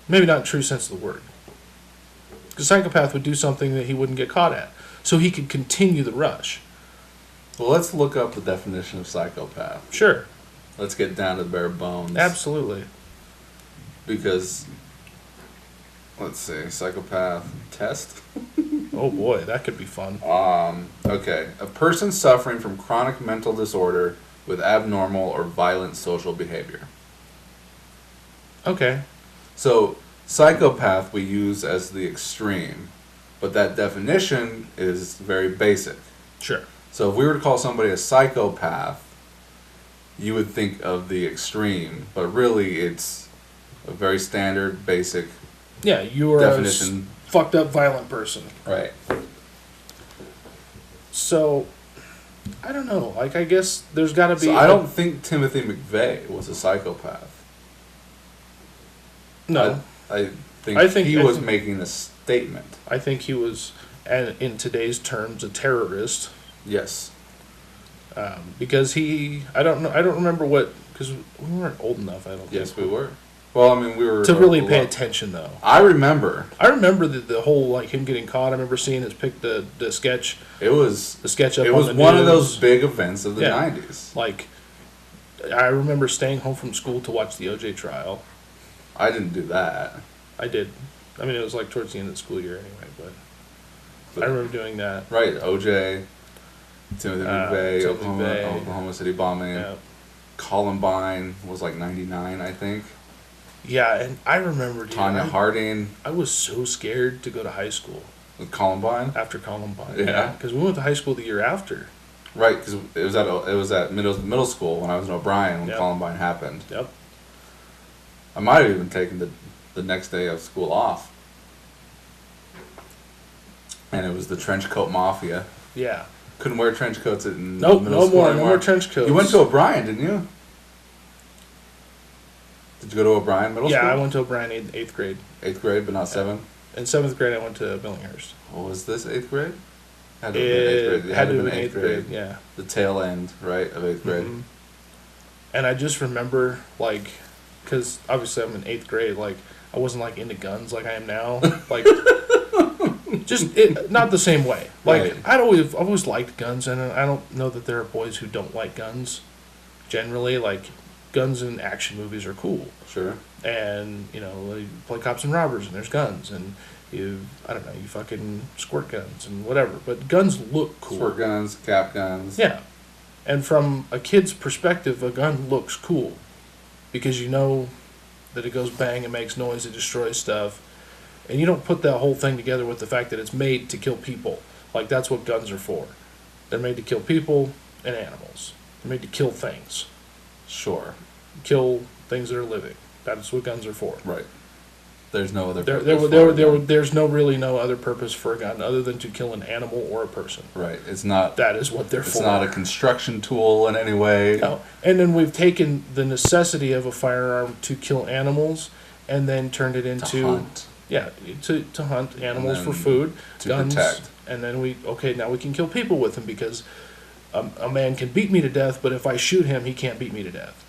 Maybe not in true sense of the word. Because a psychopath would do something that he wouldn't get caught at. So he could continue the rush. Well, let's look up the definition of psychopath. Sure. Let's get down to the bare bones. Absolutely. Because, let's see, psychopath test. Oh boy, that could be fun. Okay. A person suffering from chronic mental disorder with abnormal or violent social behavior. Okay. So, psychopath we use as the extreme, but that definition is very basic. Sure. So if we were to call somebody a psychopath, you would think of the extreme, but really it's a very standard, basic Yeah, you are definition. a fucked up, violent person. Right. So, I don't know. Like, I guess there's got to be. So I don't think Timothy McVeigh was a psychopath. No. I I think- he I was think- making a statement. I think he was, and in today's terms, a terrorist. Yes. Because I don't know. I don't remember what. Because we weren't old enough. I don't. Yes, think, we were. Well, I mean, we were to really a pay lot- attention though. I remember I remember the whole like him getting caught. I remember seeing his the sketch it was up. it was on the one of news. those big events of the Yeah. 90s. Like, I remember staying home from school to watch the OJ trial. I didn't do that. I did. I mean, it was like towards the end of the school year anyway. But I remember doing that. Right, OJ, Timothy McVeigh, Timothy McVeigh. Oklahoma City bombing. Yeah. Columbine was like 99, I think. Yeah, and I remember, dude, Tanya Harding I was so scared to go to high school with Columbine. after Columbine. Yeah. Because we went to high school the year after. Right, because it was at middle school when I was in O'Brien when Yep. Columbine happened. Yep. I might have even taken the next day of school off. And it was the trench coat mafia. Yeah. Couldn't wear trench coats in Nope, middle no school more. anymore. No more trench coats. You went to O'Brien, didn't you? Did you go to O'Brien Middle School? Yeah, I went to O'Brien in 8th grade. 8th grade, but not 7th. In 7th grade, I went to Billinghurst. What was this, 8th grade? Had to have been 8th grade. It had to have been 8th grade, yeah. The tail end, right, of 8th grade. Mhm. And I just remember, like, because obviously I'm in 8th grade, like, I wasn't, like, into guns like I am now. Like, not the same way. Like, Right. I've always liked guns, and I don't know that there are boys who don't like guns. Generally, like, guns in action movies are cool. Sure. And, you play cops and robbers, and there's guns, and you fucking squirt guns and whatever. But guns look cool. Squirt guns, cap guns. Yeah. And from a kid's perspective, a gun looks cool. Because you know that it goes bang, it makes noise, it destroys stuff. And you don't put that whole thing together with the fact that it's made to kill people. Like, that's what guns are for. They're made to kill people and animals. They're made to kill things. Sure. Kill things that are living. That's what guns are for. Right. There's no other There's no other purpose for a gun other than to kill an animal or a person. Right. It's not. That is what they're It's for. not a construction tool in any way. No. And then we've taken the necessity of a firearm to kill animals and then turned it into To hunt. Yeah, to hunt animals And for then food, to guns, protect. and then now we can kill people with them because a man can beat me to death, but if I shoot him, he can't beat me to death.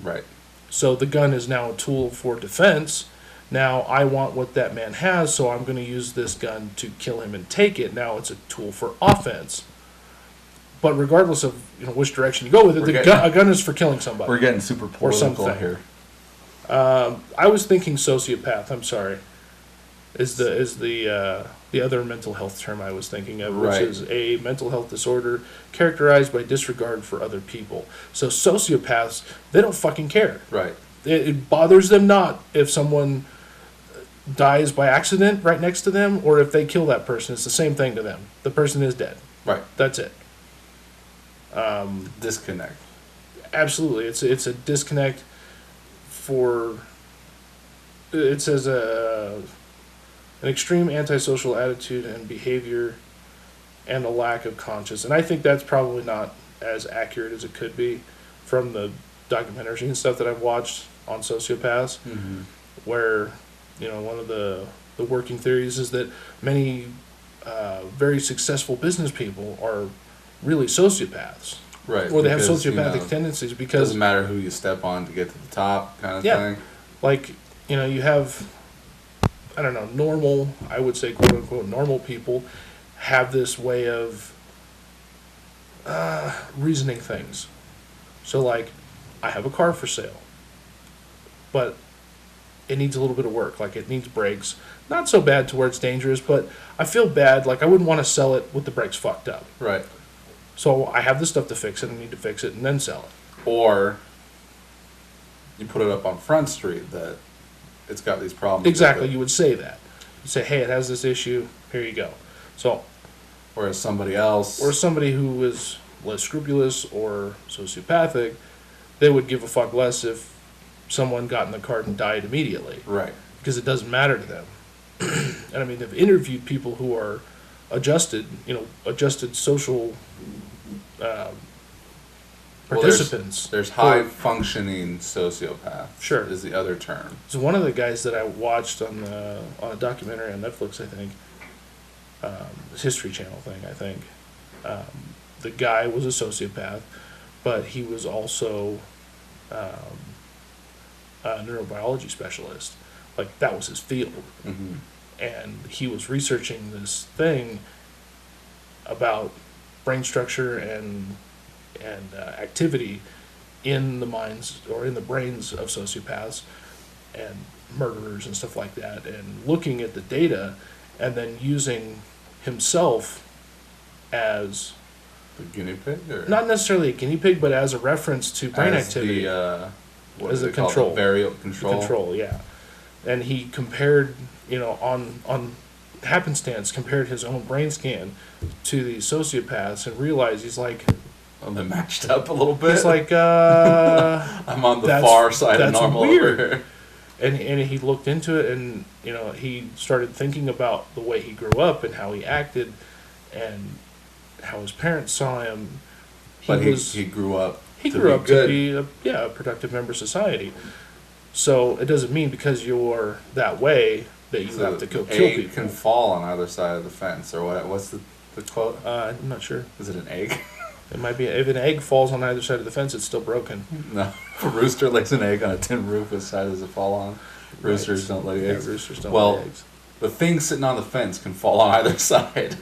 Right. So the gun is now a tool for defense. Now I want what that man has, so I'm going to use this gun to kill him and take it. Now it's a tool for offense. But regardless of which direction you go with it, a gun is for killing somebody. We're getting super political something. here. I was thinking sociopath. I'm sorry. Is the other mental health term I was thinking of, which Right. is a mental health disorder characterized by disregard for other people. So sociopaths, they don't fucking care. Right. It bothers them not if someone dies by accident right next to them or if they kill that person. It's the same thing to them. The person is dead. Right. That's it. Disconnect. Absolutely. It's a disconnect for... It says an extreme antisocial attitude and behavior and a lack of conscience. And I think that's probably not as accurate as it could be from the documentaries and stuff that I've watched on sociopaths, where, you know, one of the working theories is that many very successful business people are really sociopaths. Right. Or they have because, sociopathic tendencies It because... doesn't matter who you step on to get to the top kind of Yeah. thing. Like, you know, you have, I don't know, normal, I would say, quote unquote, normal people have this way of reasoning things. So, like, I have a car for sale, but it needs a little bit of work. Like, it needs brakes. Not so bad to where it's dangerous, but I feel bad. Like, I wouldn't want to sell it with the brakes fucked up. Right. So I have the stuff to fix it. I need to fix it and then sell it. Or you put it up on Front Street that it's got these problems. Exactly. You would say that. You'd say, hey, it has this issue. Here you go. So, Whereas somebody else. or somebody who is less scrupulous or sociopathic, they would give a fuck less if someone got in the car and died immediately. Right. Because it doesn't matter to them. And I mean, they've interviewed people who are adjusted social participants. There's high functioning sociopath. Sure. Is the other term. So one of the guys that I watched on a documentary on Netflix, I think, this History Channel thing, I think, the guy was a sociopath, but he was also a neurobiology specialist. Like, that was his field. Mm-hmm. And he was researching this thing about brain structure and activity in the minds or in the brains of sociopaths and murderers and stuff like that, and looking at the data and then using himself as The guinea pig? Or not necessarily a guinea pig, but as a reference to brain as activity. what as is a it called? control. The variable control. Control, yeah. And he compared, you know, on happenstance, compared his own brain scan to these sociopaths and realized he's like, Oh, they matched up a little bit. he's like, I'm on the far side of that's normal weird. over here. And he looked into it, and, you know, he started thinking about the way he grew up and how he acted and how his parents saw him. But he grew up. He to grew be up good. to be a productive member of society. So it doesn't mean because you're that way that you So have to kill egg people. can fall on either side of the fence, or what? What's the quote? I'm not sure. Is it an egg? It might be. If an egg falls on either side of the fence, it's still broken. No. If a rooster lays an egg on a tin roof, which side does it fall on? Roosters don't lay Yeah, eggs. roosters don't Well, lay eggs. The thing sitting on the fence can fall on either side.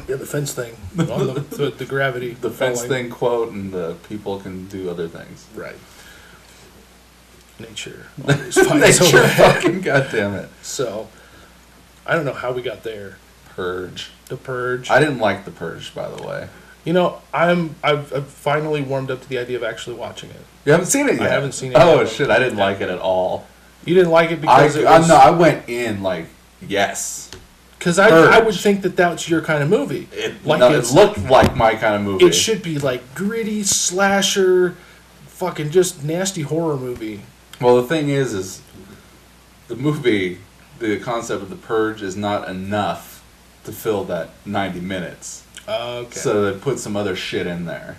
Yeah, the fence thing. On the gravity. The fence falling. thing quote, and the people can do other things. Right. Nature. Always finds a Nature, way. fucking goddamn it. So, I don't know how we got there. Purge. The Purge. I didn't like the Purge, by the way. You know, I've finally warmed up to the idea of actually watching it. You haven't seen it yet? I haven't seen it Oh yet. shit! I didn't like it at all. You didn't like it because it was... No, I went in like yes. Because I Purge. would think that that's your kind of movie. It It's- looked like my kind of movie. It should be like gritty slasher, fucking just nasty horror movie. Well, the thing is the movie, the concept of the Purge is not enough to fill that 90 minutes. Okay. So they put some other shit in there.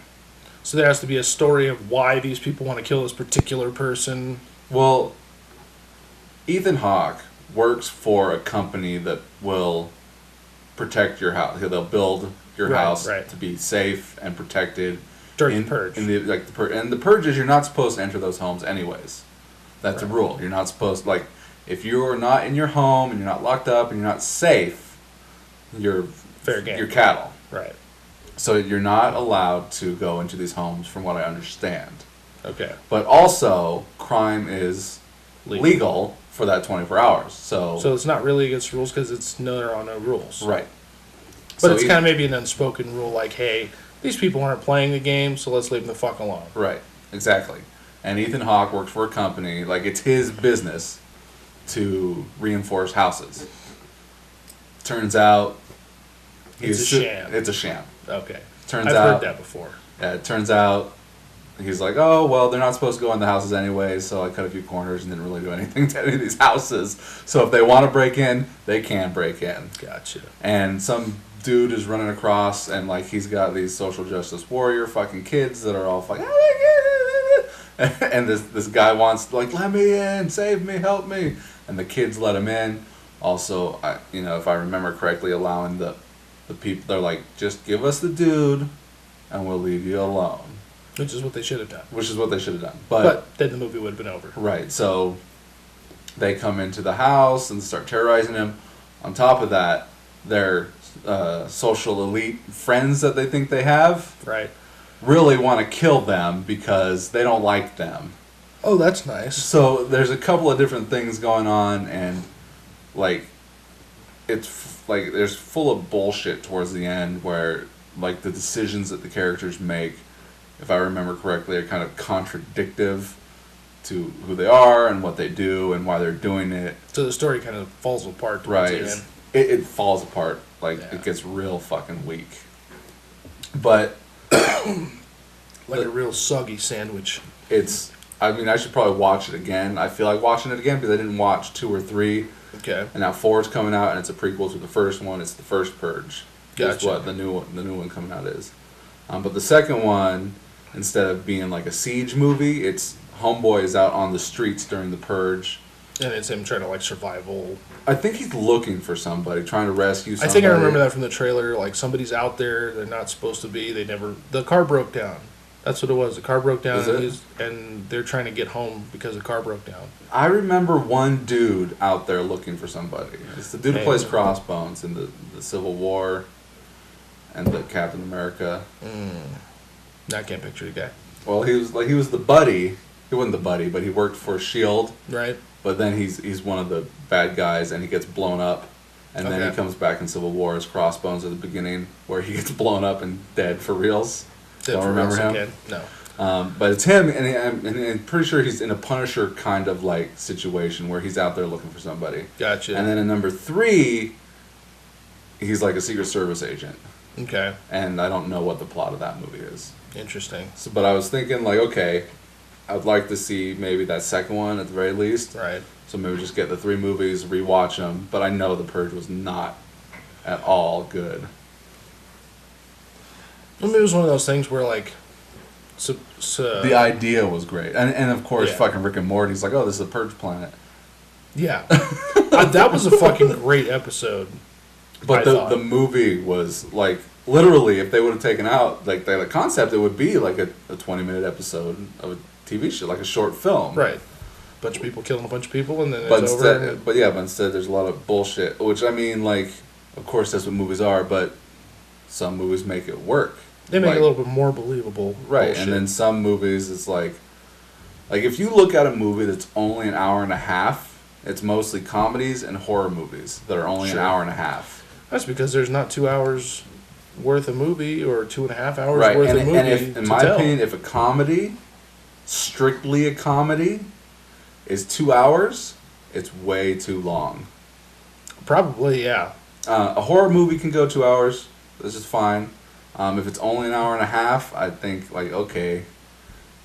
So there has to be a story of why these people want to kill this particular person. Well, Ethan Hawke works for a company that will protect your house. They'll build your Right, house right. to be safe and protected. During the Purge. And the Purge is you're not supposed to enter those homes anyways. That's a Right. rule. You're not supposed, like, if you're not in your home and you're not locked up and you're not safe, you're Fair game. You're cattle. Right. So you're not allowed to go into these homes, from what I understand. Okay. But also, crime is legal for that 24 hours. So it's not really against the rules because there are no rules. right. But So it's kind of maybe an unspoken rule, like, hey, these people aren't playing the game, so let's leave them the fuck alone. Right. Exactly. And Ethan Hawke works for a company, like it's his business to reinforce houses. Turns out It's a sham. It's a sham. Okay. Turns I've out heard that before. It turns out he's like, oh, well, they're not supposed to go in the houses anyway, so I cut a few corners and didn't really do anything to any of these houses. So if they want to break in, they can break in. Gotcha. And some dude is running across, and like he's got these social justice warrior fucking kids that are all fucking, and this guy wants like, let me in, save me, help me, and the kids let him in. Also, if I remember correctly, allowing the people, they're like, just give us the dude, and we'll leave you alone. Which is what they should have done. But then the movie would have been over. Right, so they come into the house and start terrorizing him. On top of that, their social elite friends that they think they have Right. really want to kill them because they don't like them. Oh, that's nice. So there's a couple of different things going on, and like there's full of bullshit towards the end where like the decisions that the characters make, if I remember correctly, are kind of contradictive to who they are and what they do and why they're doing it. So the story kind of falls apart towards Right. the end. It falls apart. Like, Yeah. it gets real fucking weak. But Like a real soggy sandwich. I should probably watch it again. I feel like watching it again because I didn't watch 2 or 3. Okay. And now 4 is coming out, and it's a prequel to the first one. It's the first Purge. That's Gotcha. what the new one coming out is. But the second one, instead of being like a siege movie, it's Homeboy is out on the streets during the Purge. And it's him trying to like survival. I think he's looking for somebody, trying to rescue somebody. I think I remember that from the trailer. Like somebody's out there, they're not supposed to be. The car broke down. That's what it was. The car broke down, and they're trying to get home because the car broke down. I remember one dude out there looking for somebody. It's the dude who plays Crossbones in the Civil War and the Captain America. I can't picture the guy. Well, he was the buddy. He wasn't the buddy, but he worked for S.H.I.E.L.D. Right. But then he's one of the bad guys, and he gets blown up. And then he comes back in Civil War as Crossbones at the beginning, where he gets blown up and dead for reals. Don't remember him? Again? No. But it's him, and I'm pretty sure he's in a Punisher kind of like situation where he's out there looking for somebody. Gotcha. And then in number 3, he's like a Secret Service agent. Okay. And I don't know what the plot of that movie is. Interesting. So, but I was thinking like, okay, I'd like to see maybe that second one at the very least. Right. So maybe just get the 3 movies, rewatch them. But I know The Purge was not at all good. I mean, it was one of those things where like, The idea was great, and of course, Yeah. fucking Rick and Morty's like, oh, this is a Purge planet. yeah, that was a fucking great episode. But I the movie was like, literally, if they would have taken out like the concept, it would be like a 20-minute episode of a TV show, like a short film. Right. Bunch of people killing a bunch of people, and then But it's instead, over. but instead there's a lot of bullshit. Which I mean, like, of course that's what movies are, but some movies make it work. They make like, it a little bit more believable. right? bullshit. And then some movies, it's like if you look at a movie that's only an hour and a half, it's mostly comedies and horror movies that are only an hour and a half. That's because there's not 2 hours worth of movie or 2.5 hours Right, worth and, of movie. and if, in my opinion, if a comedy, strictly a comedy, is 2 hours, it's way too long. Probably, yeah. A horror movie can go 2 hours. This is fine. If it's only an hour and a half, I think, like, okay,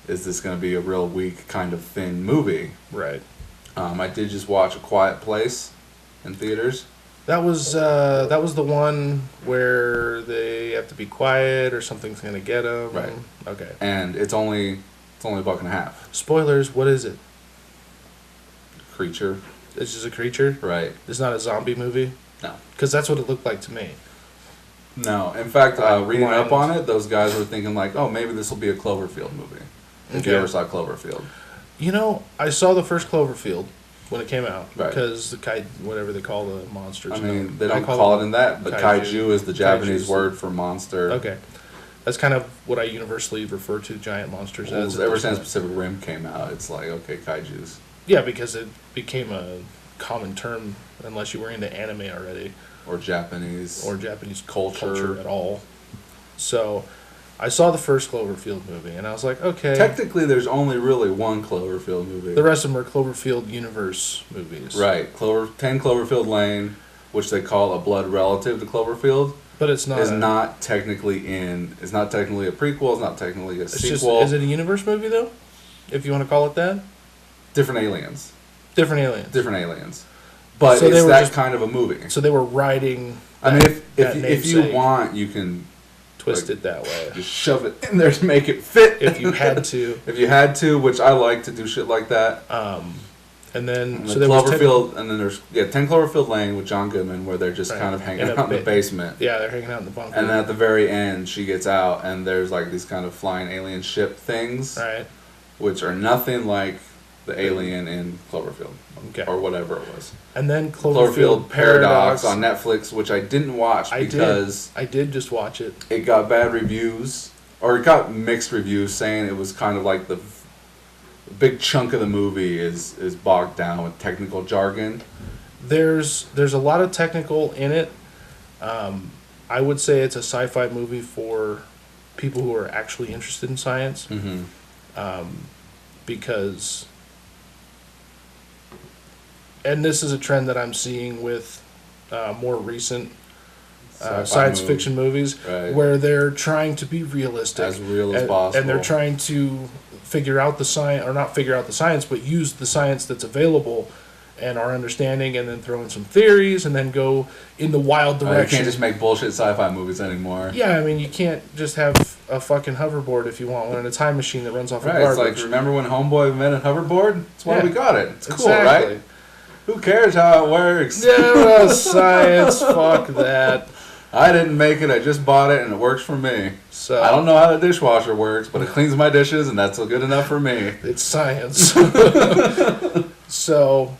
is this going to be a real weak, kind of thin movie? Right. I did just watch A Quiet Place in theaters. That was the one where they have to be quiet or something's gonna get them. Right. Okay. And it's only $1.50. Spoilers. What is it? Creature. It's just a creature. Right. It's not a zombie movie. No. Because that's what it looked like to me. No. In fact, reading Blind. up on it, those guys were thinking like, oh, maybe this will be a Cloverfield movie. If you Okay. ever saw Cloverfield. You know, I saw the first Cloverfield when it came out. Right. Because the whatever they call the monsters. I mean, now. they don't I call it in that, but kaiju. kaiju is the Japanese Kaiju's- word for monster. Okay. That's kind of what I universally refer to giant monsters Well, as. at ever this since point. Pacific Rim came out, it's like, okay, kaijus. Yeah, because it became a common term unless you were into anime already. Or Japanese. Or Japanese culture. at all. So, I saw the first Cloverfield movie, and I was like, okay. Technically, there's only really one Cloverfield movie. The rest of them are Cloverfield universe movies. Right. 10 Cloverfield Lane, which they call a blood relative to Cloverfield. But it's not. is not technically It's not technically a prequel. It's not technically a sequel. Is it a universe movie though? If you want to call it that. Different aliens. Different aliens. Different aliens. But So they it's were that just- kind of a movie. So they were writing. I mean, that if you namesake. want, you can Twist like, it that way. just shove it in there to make it fit. If you had to. If you had to, which I like to do shit like that. And then And so the there was Cloverfield, and then there's 10 Cloverfield Lane with John Goodman, where they're just Right. kind of hanging In a out in the bit. basement. Yeah, they're hanging out in the bunker. And then at the very end, she gets out, and there's like these kind of flying alien ship things, Right. which are nothing like the alien in Cloverfield, Okay. or whatever it was. And then Cloverfield Paradox on Netflix, which I didn't watch because I did just watch it. it got bad reviews, or it got mixed reviews, saying it was kind of like the big chunk of the movie is bogged down with technical jargon. There's a lot of technical in it. I would say it's a sci-fi movie for people who are actually interested in science, because, and this is a trend that I'm seeing with more recent science fiction movies, Right. where they're trying to be realistic, As real as possible. and they're trying to figure out the science, or not figure out the science, but use the science that's available and our understanding, and then throw in some theories, and then go in the wild You direction. can't just make bullshit sci-fi movies anymore. Yeah, I mean, you can't just have a fucking hoverboard if you want one, and a time machine that runs off Right, of it's garbage. like, remember when Homeboy invented hoverboard? That's why Yeah. we got it. It's cool, Exactly. right? Who cares how it works? Yeah, science, fuck that. I didn't make it, I just bought it, and it works for me. So I don't know how the dishwasher works, but it cleans my dishes, and that's good enough for me. It's science. So,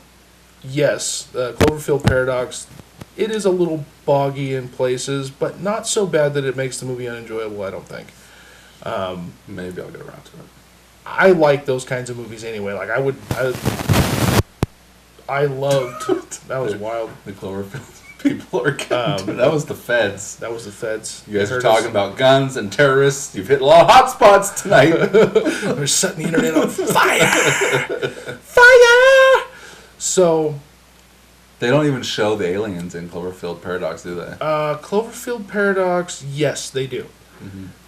yes, the Cloverfield Paradox, it is a little boggy in places, but not so bad that it makes the movie unenjoyable, I don't think. Maybe I'll get around to it. I like those kinds of movies anyway. Like, I loved, that was wild. The Cloverfield people are getting that was the feds. That was the feds. You guys They are heard talking us. about guns and terrorists. You've hit a lot of hot spots tonight. They're setting the internet on fire! Fire! So, They don't even show the aliens in Cloverfield Paradox, do they? Cloverfield Paradox, yes, they do.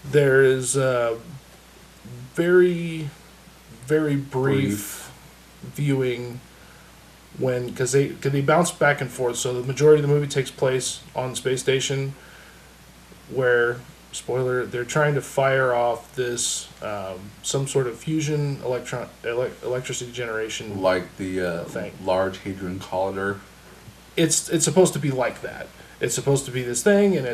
There is a very, very brief viewing when, because they bounce back and forth. So the majority of the movie takes place on the space station, where, spoiler, they're trying to fire off this some sort of fusion electricity generation. Like the Thing. Large Hadron Collider. It's supposed to be like that. It's supposed to be this thing, and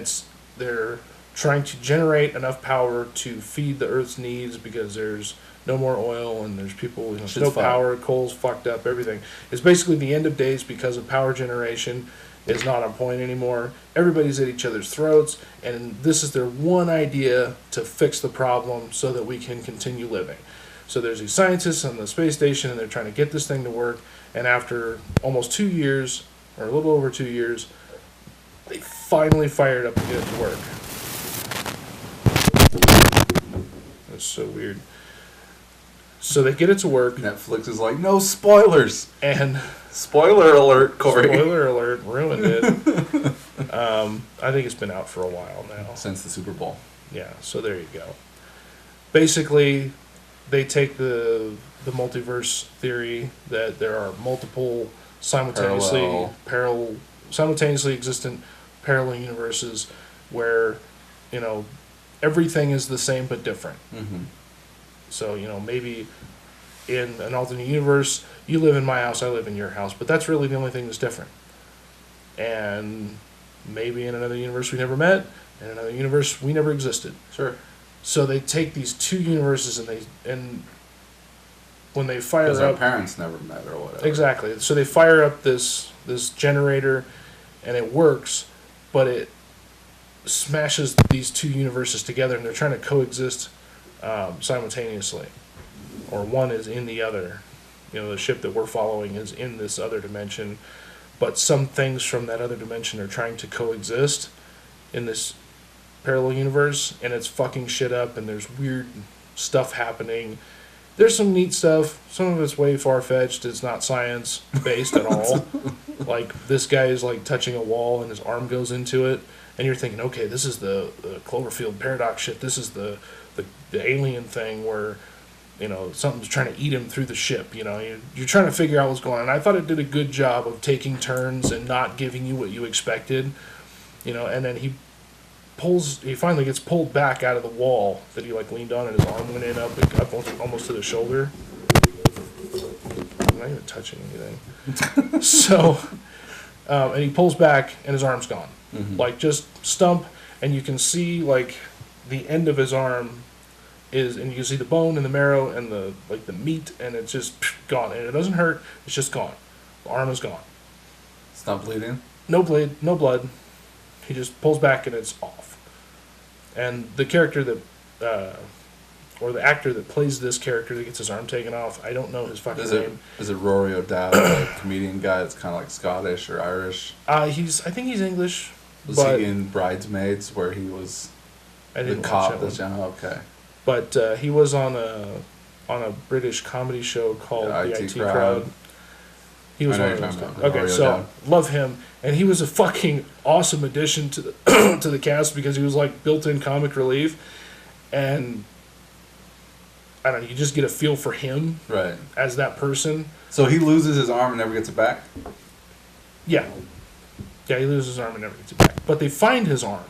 they're trying to generate enough power to feed the Earth's needs, because there's no more oil, and there's people, there's no Shit's fucked. power, coal's fucked up, everything. It's basically the end of days because of power generation is not on point anymore. Everybody's at each other's throats, and this is their one idea to fix the problem so that we can continue living. So there's these scientists on the space station, and they're trying to get this thing to work, and after almost 2 years, or a little over 2 years, they finally fired up to get it to work. That's so weird. So they get it to work, Netflix is like, no spoilers. and Spoiler alert, Cory. spoiler alert, ruined it. I think it's been out for a while now. Since the Super Bowl. Yeah, so there you go. Basically, they take the multiverse theory that there are multiple simultaneously existent parallel universes where, everything is the same but different. Mm-hmm. So, maybe in an alternate universe, you live in my house, I live in your house, but that's really the only thing that's different. And maybe in another universe we never met, in another universe we never existed. Sure. So they take these two universes and when they fire Because our up, parents never met or whatever. exactly. So they fire up this generator, and it works, but it smashes these two universes together, and they're trying to coexist simultaneously, or one is in the other. The ship that we're following is in this other dimension, but some things from that other dimension are trying to coexist in this parallel universe, and it's fucking shit up, and there's weird stuff happening, There's some neat stuff. Some of it's way far-fetched. It's not science-based at all. Like, this guy is, like, touching a wall and his arm goes into it. And you're thinking, okay, this is the Cloverfield paradox shit. This is the alien thing where, you know, something's trying to eat him through the ship. You know, you're trying to figure out what's going on. And I thought it did a good job of taking turns and not giving you what you expected. You know, and then he finally gets pulled back out of the wall that he, like, leaned on, and his arm went in up almost to the shoulder. I'm not even touching anything. So, and he pulls back, and his arm's gone. Mm-hmm. Like, just stump, and you can see, like, the end of his arm and you can see the bone and the marrow and the meat, and it's just gone. And it doesn't hurt, it's just gone. The arm is gone. It's not bleeding? No bleed, no blood. He just pulls back, and it's off. And the character that, or the actor that plays this character that gets his arm taken off, I don't know his fucking name. Is it Rory O'Dowd, the comedian guy that's kind of like Scottish or Irish? I think he's English. Was he in Bridesmaids where he was the cop? Okay. But he was on a British comedy show called The IT Crowd. He was one of those guys. Okay, so love him, and he was a fucking awesome addition to the to the cast because he was like built-in comic relief, and I don't know, you just get a feel for him, right, as that person. So he loses his arm and never gets it back. Yeah, he loses his arm and never gets it back. But they find his arm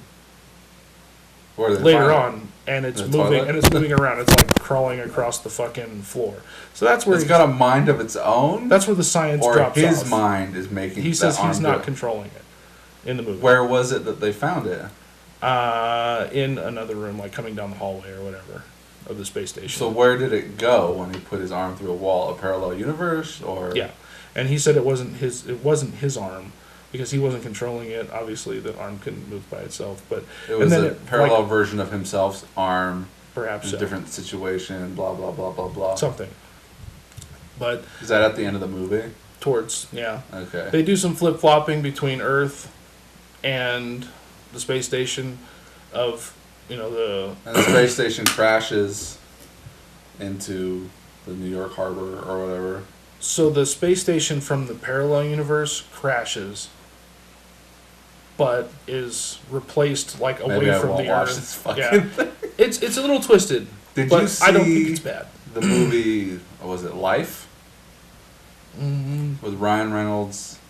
later on, and it's moving around. It's like crawling across the fucking floor. So that's where it's got a mind of its own. That's where the science drops off. Or his mind is making. He says he's not controlling it in the movie. Where was it that they found it? In another room, like coming down the hallway or whatever of the space station. So where did it go when he put his arm through a wall? A parallel universe, or yeah? And he said it wasn't his arm. Because he wasn't controlling it, obviously the arm couldn't move by itself. But it was a parallel version of himself's arm, perhaps in a different situation. Blah blah blah blah blah. Something. But is that at the end of the movie? Yeah. Okay. They do some flip flopping between Earth and the space station. And the space station crashes into the New York harbor or whatever. So the space station from the parallel universe crashes, but is replaced like away from the Earth. Yeah, it's a little twisted. Did you see? I don't think it's bad. The movie, was it Life? Mm-hmm. With Ryan Reynolds.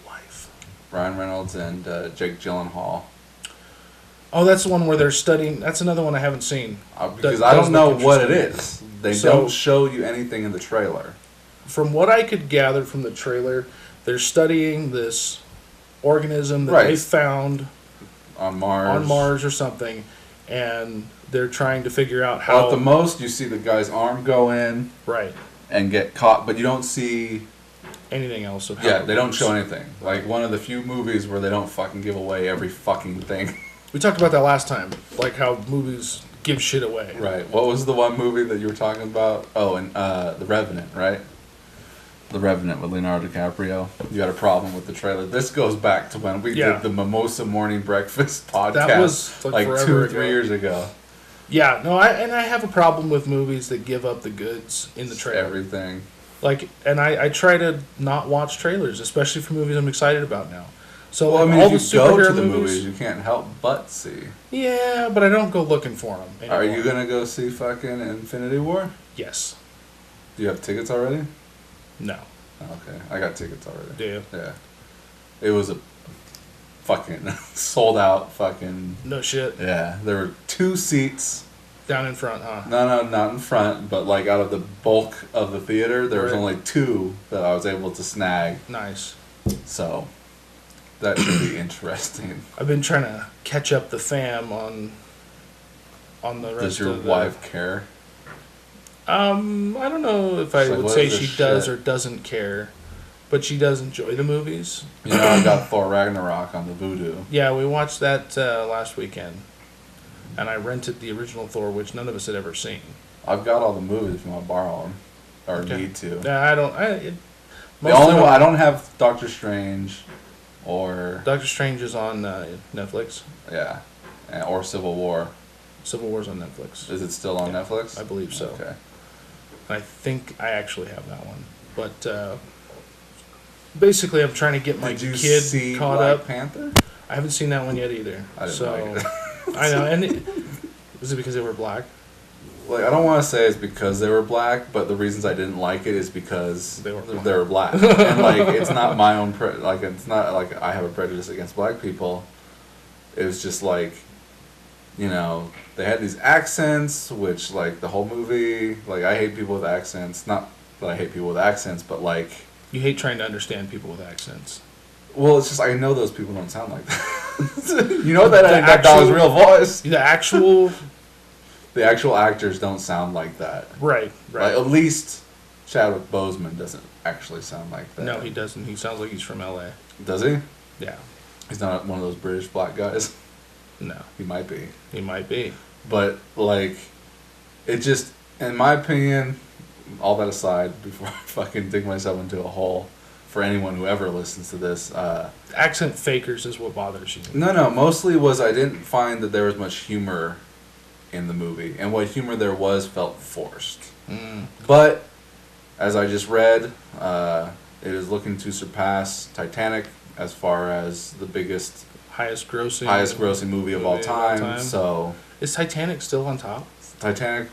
Life. Ryan Reynolds and Jake Gyllenhaal. Oh, that's the one where they're studying. That's another one I haven't seen. Because I don't know what it is. They don't show you anything in the trailer. From what I could gather from the trailer, they're studying this organism that they found on Mars or something, and they're trying to figure out how. Well, at the most, you see the guy's arm go in, right, and get caught, but you don't see anything else. They don't show anything. Like one of the few movies where they don't fucking give away every fucking thing. We talked about that last time, like how movies give shit away. Right. What was the one movie that you were talking about? Oh, and The Revenant, right? The Revenant with Leonardo DiCaprio. You had a problem with the trailer. This goes back to when we did the Mimosa Morning Breakfast podcast. That was like 2 or 3 years ago. Yeah, no, I have a problem with movies that give up the goods in the trailer. Everything. Like, and I try to not watch trailers, especially for movies I'm excited about now. So well, like, I mean, all if the you go to the movies, you can't help but see. Yeah, but I don't go looking for them anymore. Are you going to go see fucking Infinity War? Yes. Do you have tickets already? No. Okay, I got tickets already. Do you? Yeah. It was a fucking sold out fucking... No shit. Yeah, there were 2 seats. Down in front, huh? No, not in front, but like out of the bulk of the theater, there was only 2 that I was able to snag. Nice. So... that should be interesting. I've been trying to catch up the fam on the rest of the... Does your wife care? I don't know if I would say she does or doesn't care, but she does enjoy the movies. You know, I got Thor Ragnarok on the Vudu. Yeah, we watched that last weekend, and I rented the original Thor, which none of us had ever seen. I've got all the movies if you want to borrow them, or need to. Yeah, I don't... the only one, I don't have Doctor Strange... or Doctor Strange is on Netflix. Yeah, or Civil War. Civil War's on Netflix. Is it still on Netflix? I believe so. Okay. I think I actually have that one. But basically, I'm trying to get my Did you kid see caught Black up. Panther? I haven't seen that one yet either. I didn't so like it. I know. And was it because they were black? Like, I don't want to say it's because they were black, but the reasons I didn't like it is because They were black. they were black. And like, it's not my own like it's not like I have a prejudice against black people. It was just like, you know, they had these accents, which like the whole movie, like I hate people with accents. Not that I hate people with accents, but like You hate trying to understand people with accents. well, it's just I know those people don't sound like that. You know that The that dog's actual- real voice. The actual The actual actors don't sound like that. right. Like, at least Chadwick Boseman doesn't actually sound like that. No, he doesn't. He sounds like he's from L.A. Does he? Yeah. He's not one of those British black guys. No, He might be. he might be. But, like, it just, in my opinion, all that aside, before I fucking dig myself into a hole, for anyone who ever listens to this, Accent fakers is what bothers you. no, mostly was I didn't find that there was much humor in the movie. And what humor there was felt forced. But, as I just read, it is looking to surpass Titanic as far as the biggest, Highest grossing movie of all time. So, Is Titanic still on top? Titanic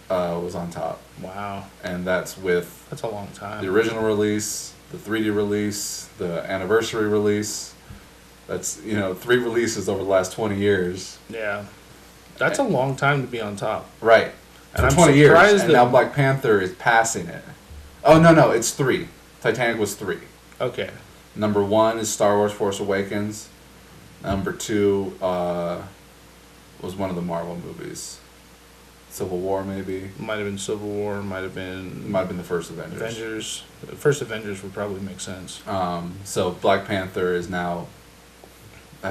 was on top. Wow, And that's with that's a long time. the original release, the 3D release, the anniversary release. That's, 3 releases over the last 20 years. Yeah, that's a long time to be on top. Right. And For I'm 20 years. surprised And that- now Black Panther is passing it. Oh, no, it's 3. Titanic was 3. Okay, Number 1 is Star Wars Force Awakens. Number 2 was one of the Marvel movies. Civil War, maybe. might have been Civil War. Might have It been might have been the first Avengers. Avengers. The first Avengers would probably make sense. So Black Panther is now, I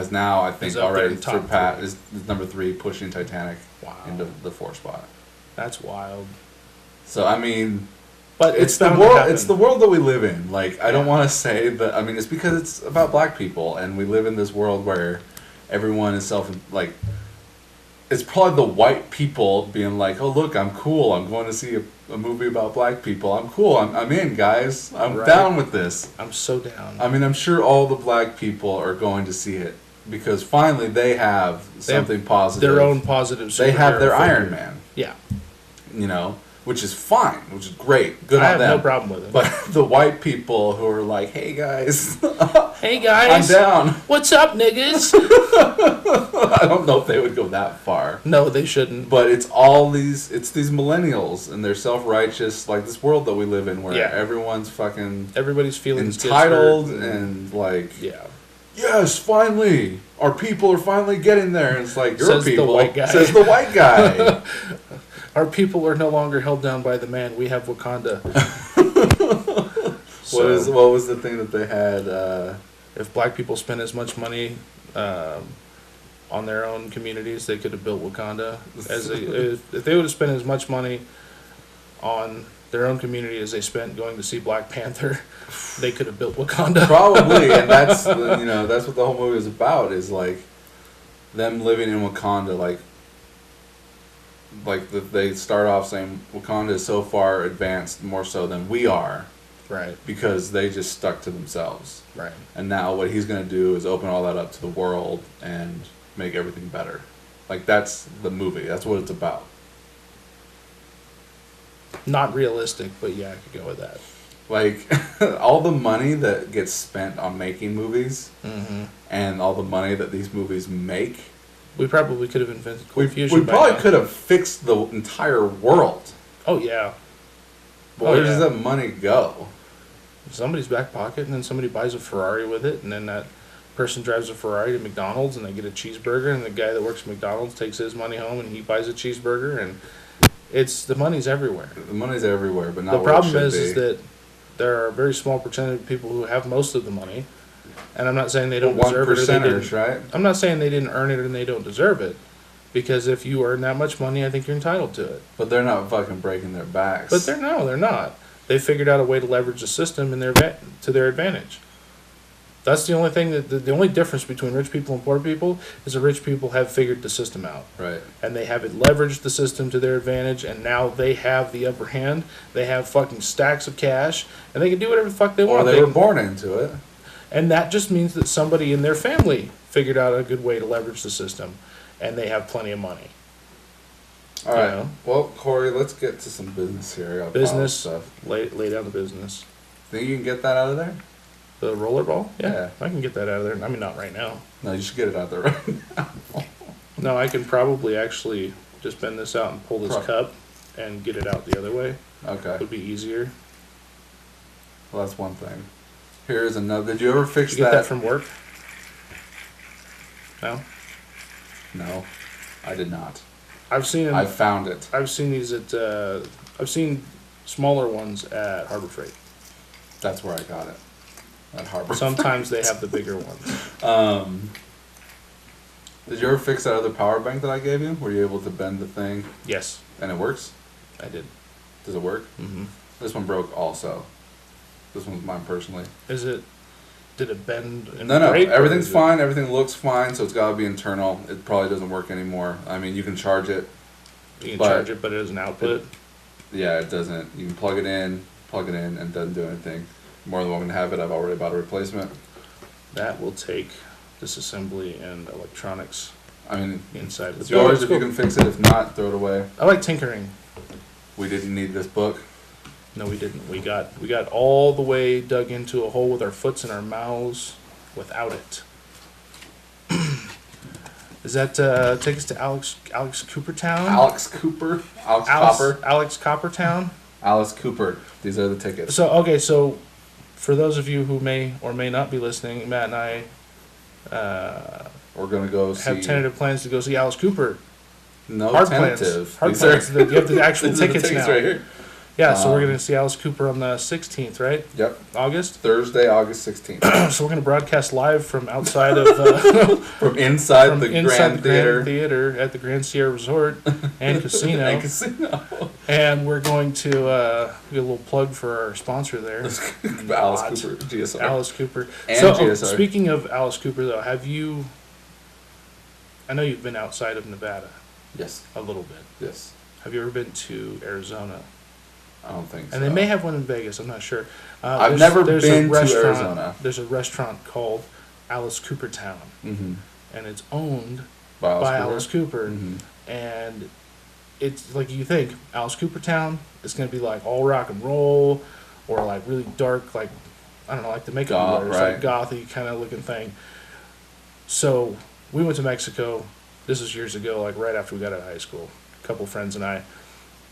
think, Is up there already in top surpassed. 3. Is number 3, pushing Titanic Wow, into the 4th spot. that's wild. So I mean, But it's the bound to world. happen. It's the world that we live in. Like, I don't Yeah. want to say that. I mean, it's because it's about black people, and we live in this world where everyone is it's probably the white people being like, "Oh, look, I'm cool. I'm going to see a movie about black people. I'm cool. I'm in, guys. I'm Right. down with this." I'm so down. I mean, I'm sure all the black people are going to see it because finally they have They have something positive. Their own positive. They have their superhero Iron figure. Man. Yeah, Which is fine, which is great. Good I on have them. no problem with it. But the white people who are like, "Hey guys, Hey I'm guys, down." what's up, niggas? I don't know if they would go that far. No, they shouldn't. But it's these millennials and they're self-righteous, like this world that we live in where Yeah. everyone's fucking Everybody's feelings gets entitled hurt and like, yeah. yes, finally, our people are finally getting there. And it's like, your Says the people, white guy. says the white guy. Our people are no longer held down by the man. We have Wakanda. What was the thing that they had? If black people spent as much money on their own communities, they could have built Wakanda. If they would have spent as much money on their own community as they spent going to see Black Panther, they could have built Wakanda. Probably, and that's that's what the whole movie is about. Is like them living in Wakanda, they start off saying Wakanda is so far advanced, more so than we are, Right, because they just stuck to themselves. right. And now what he's going to do is open all that up to the world and make everything better. Like, that's the movie. That's what it's about. Not realistic, but yeah, I could go with that. Like, all the money that gets spent on making movies and all the money that these movies make, We probably could have invented we cold fusion. by probably now. could have fixed the entire world. Oh yeah, But where does that money go? somebody's back pocket, and then somebody buys a Ferrari with it, and then that person drives a Ferrari to McDonald's, and they get a cheeseburger, and the guy that works at McDonald's takes his money home, and he buys a cheeseburger, and the money's everywhere. The money's everywhere, but not The where problem it should is be. that there are a very small percentage of people who have most of the money, and I'm not saying they don't One deserve it or they percenters, didn't. right? I'm not saying they didn't earn it and they don't deserve it, because if you earn that much money, I think you're entitled to it. But they're not fucking breaking their backs. But they're not. They figured out a way to leverage the system to their advantage. That's the only thing the only difference between rich people and poor people is the rich people have figured the system out. Right. And they have it leveraged the system to their advantage, and now they have the upper hand. They have fucking stacks of cash, and they can do whatever the fuck they Or want. they were born into it. And that just means that somebody in their family figured out a good way to leverage the system, and they have plenty of money. All right. know? Well, Cory, let's get to some business here. I got a pile of Business, stuff. lay down the business. Think you can get that out of there? The rollerball? Yeah. I can get that out of there. I mean, not right now. No, you should get it out there right now. No, I can probably actually just bend this out and pull this cup and get it out the other way. Okay. It would be easier. Well, that's one thing. Here's another. Did you ever fix Did you get that from work? No? No, I did not. I've seen them. I found it. I've seen these at. I've seen smaller ones at Harbor Freight. That's where I got it. At Harbor. Sometimes they have the bigger ones. Did you ever fix that other power bank that I gave you? Were you able to bend the thing Yes, and it works? I did. Does it work? Mm-hmm. This one broke also. This one's mine personally. Is it? Did it bend and No, break? or everything's is it- fine. Everything looks fine, so it's got to be internal. It probably doesn't work anymore. I mean, you can charge it. You can but charge it, but it doesn't output. Yeah, it doesn't. You can plug it in, and it doesn't do anything. More than welcome to have it. I've already bought a replacement. That will take disassembly and electronics I mean, inside. it's yours if you can fix it. If not, throw it away. I like tinkering. We didn't need this book. No, we didn't. We got all the way dug into a hole with our foots and our mouths without it. Does that take us to Alex Coopertown? Alex Cooper. Alex Copper. Alex Coppertown. Alice Cooper. These are the tickets. So for those of you who may or may not be listening, Matt and I We're gonna go see. have tentative plans to go see Alice Cooper. No Hard tentative. plans. Hard These are- plans. You have the actual these are the tickets now. right here. Yeah, so we're going to see Alice Cooper on the 16th, right? Yep. August? Thursday, August 16th. So we're going to broadcast live from outside of From inside from the inside Grand Theater. Grand Theater at the Grand Sierra Resort and Casino. And casino. And we're going to get a little plug for our sponsor there. Alice Not. Cooper, GSR. Alice Cooper. And so, GSR. speaking of Alice Cooper, though, I know you've been outside of Nevada Yes. a little bit. Yes. Have you ever been to Arizona? I don't think so. And they may have one in Vegas. I'm not sure. I've never been to restaurant- Arizona. There's a restaurant called Alice Coopertown, Mm-hmm. and it's owned By by Alice Cooper. Mm-hmm. And it's like you think Alice Coopertown is going to be like all rock and roll, or like really dark, like I don't know, like the makeup Goth, artist, right. like gothy kind of looking thing. So we went to Mexico. This was years ago, like right after we got out of high school. A couple friends and I.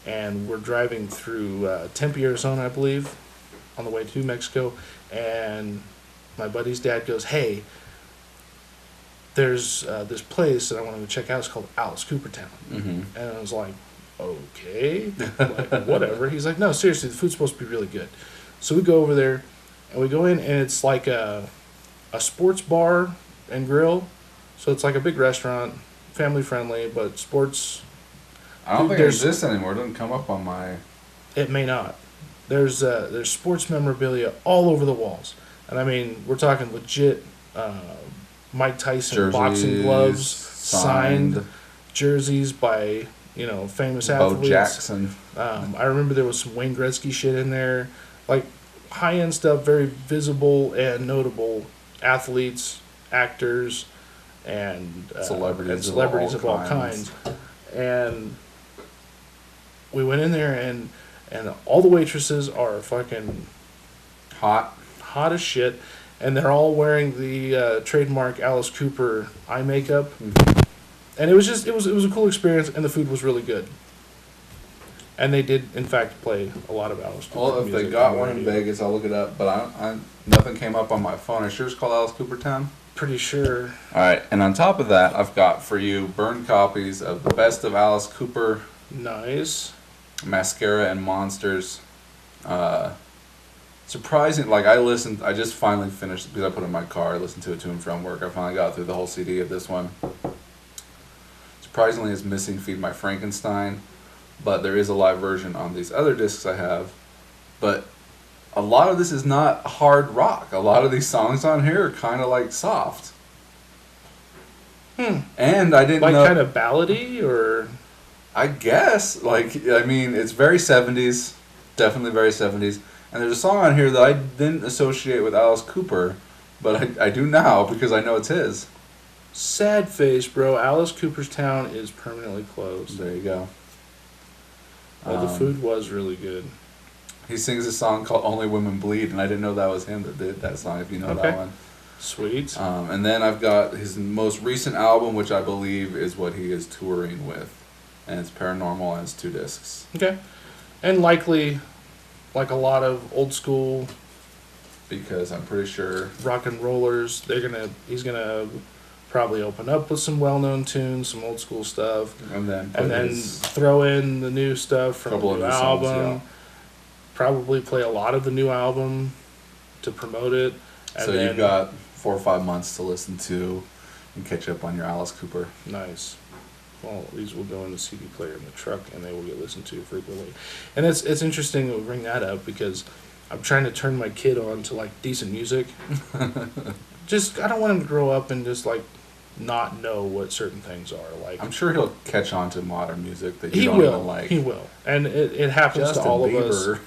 And we're driving through Tempe, Arizona, I believe, on the way to Mexico. And my buddy's dad goes, "Hey, there's this place that I want to go check out. It's called Alice Coopertown." Mm-hmm. And I was like, "Okay, like, whatever." He's like, "No, seriously, the food's supposed to be really good." So we go over there, and we go in, and it's like a sports bar and grill. So it's like a big restaurant, family friendly, but sports. I don't Dude, think it there's- exists anymore. It doesn't come up on my. It may not. There's sports memorabilia all over the walls, and I mean we're talking legit Mike Tyson Jerseys, boxing gloves, signed. signed jerseys by famous Bo athletes. Jackson. I remember there was some Wayne Gretzky shit in there, like high end stuff, very visible and notable athletes, actors, and Celebrities of all kinds. And we went in there, and all the waitresses are fucking Hot. hot as shit, and they're all wearing the trademark Alice Cooper eye makeup. Mm-hmm. And it was a cool experience, and the food was really good. And they did, in fact, play a lot of Alice Cooper Well, if music they got on the one in radio. Vegas, I'll look it up. But I nothing came up on my phone. I sure it's called Alice Coopertown. Pretty sure. All right, and on top of that, I've got for you burned copies of the best of Alice Cooper, Nice. Mascara and Monsters. Surprising, like I just finally finished, because I put it in my car, I listened to it to and from work. I finally got through the whole CD of this one. Surprisingly, it's missing Feed My Frankenstein, but there is a live version on these other discs I have. But a lot of this is not hard rock. A lot of these songs on here are kind of like soft. And I didn't Like know. kind of ballady, or I guess, it's very 70s, definitely very 70s. And there's a song on here that I didn't associate with Alice Cooper, but I do now because I know it's his. sad face, bro. Alice Cooper's Town is permanently closed. There you go. Well, the food was really good. He sings a song called Only Women Bleed, and I didn't know that was him that did that song, if you know that one. Sweet. And then I've got his most recent album, which I believe is what he is touring with. And it's Paranormal, and it's 2 discs. Okay. And likely, like a lot of old school Because I'm pretty sure... rock and rollers, he's gonna probably open up with some well-known tunes, some old school stuff, And then throw in the new stuff from couple the new of his songs, album. yeah. Probably play a lot of the new album to promote it. And So then, you've got 4 or 5 months to listen to and catch up on your Alice Cooper. Nice. Well, these will go in the CD player in the truck, and they will get listened to frequently. And it's interesting that we bring that up because I'm trying to turn my kid on to like decent music. I don't want him to grow up and just like not know what certain things are. Like I'm sure he'll catch on to modern music that you he don't will, even like. he will, and it happens Justin to all Bieber, of us.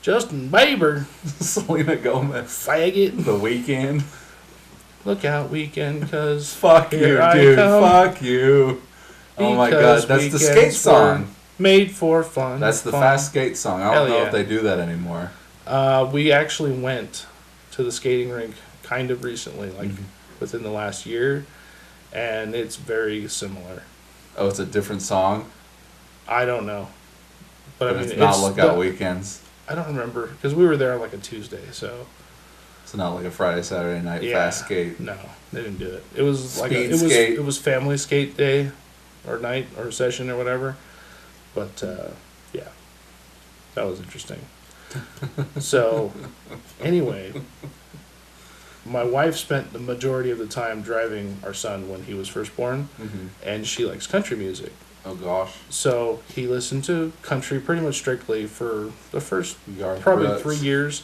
Justin Bieber, Selena Gomez, faggot. The Weeknd. Look out, Weekend, cause Fuck you, here I dude. come. Fuck you. Oh my god, that's the skate weekends song. were made for fun. That's the fun. fast skate song. I Hell don't know yeah. if they do that anymore. We actually went to the skating rink kind of recently, like Mm-hmm. within the last year, and it's very similar. Oh, it's a different song, I don't know, but I mean, it's not Lookout Weekends. I don't remember because we were there on like a Tuesday, so It's not like a Friday, Saturday night yeah, fast skate. No, they didn't do it. It was like Speed it skate. was family skate day, or night or session or whatever. But yeah, that was interesting. So anyway, my wife spent the majority of the time driving our son when he was first born, Mm-hmm. and she likes country music. Oh gosh. So he listened to country pretty much strictly for the first Garth probably Brooks. 3 years.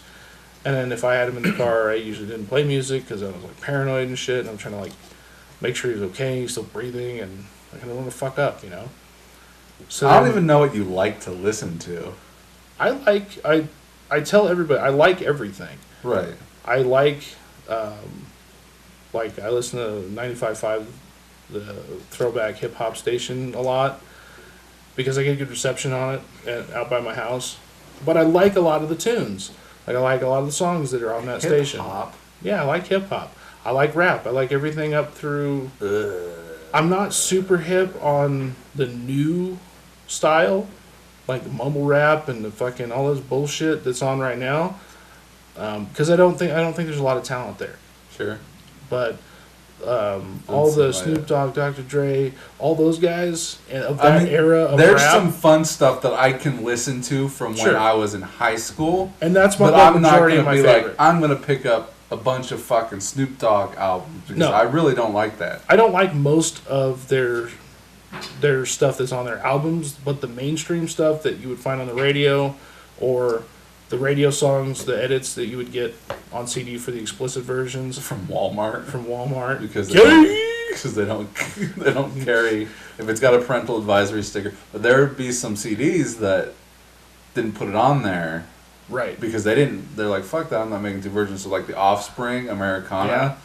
And then if I had him in the car, I usually didn't play music because I was like paranoid and shit. And I'm trying to like make sure he's okay, he's still breathing, and I don't want to fuck up, you know. So I don't even know what you like to listen to. I tell everybody I like everything. Right. I like I listen to 95.5, the throwback hip hop station, a lot because I get good reception on it out by my house. But I like a lot of the tunes. Like I like a lot of the songs that are on that station. Hip-hop? Yeah, I like hip hop. I like rap. I like everything up through. I'm not super hip on the new style, like the mumble rap and the fucking all this bullshit that's on right now. Because I don't think there's a lot of talent there. Sure. But all the Snoop Dogg, Dr. Dre, all those guys of that era of there's rap, some fun stuff that I can listen to from when Sure. I was in high school. and that's my But the I'm not majority going of to my be favorite. like, I'm going to pick up a bunch of fucking Snoop Dogg albums because No. I really don't like that. I don't like most of their stuff that's on their albums, but the mainstream stuff that you would find on the radio, or the radio songs, the edits that you would get on CD for the explicit versions From Walmart. from Walmart. Because Gay! they don't carry, if it's got a parental advisory sticker. But there would be some CDs that didn't put it on there Right. because they're like, fuck that, I'm not making 2 versions. So like the Offspring, Americana,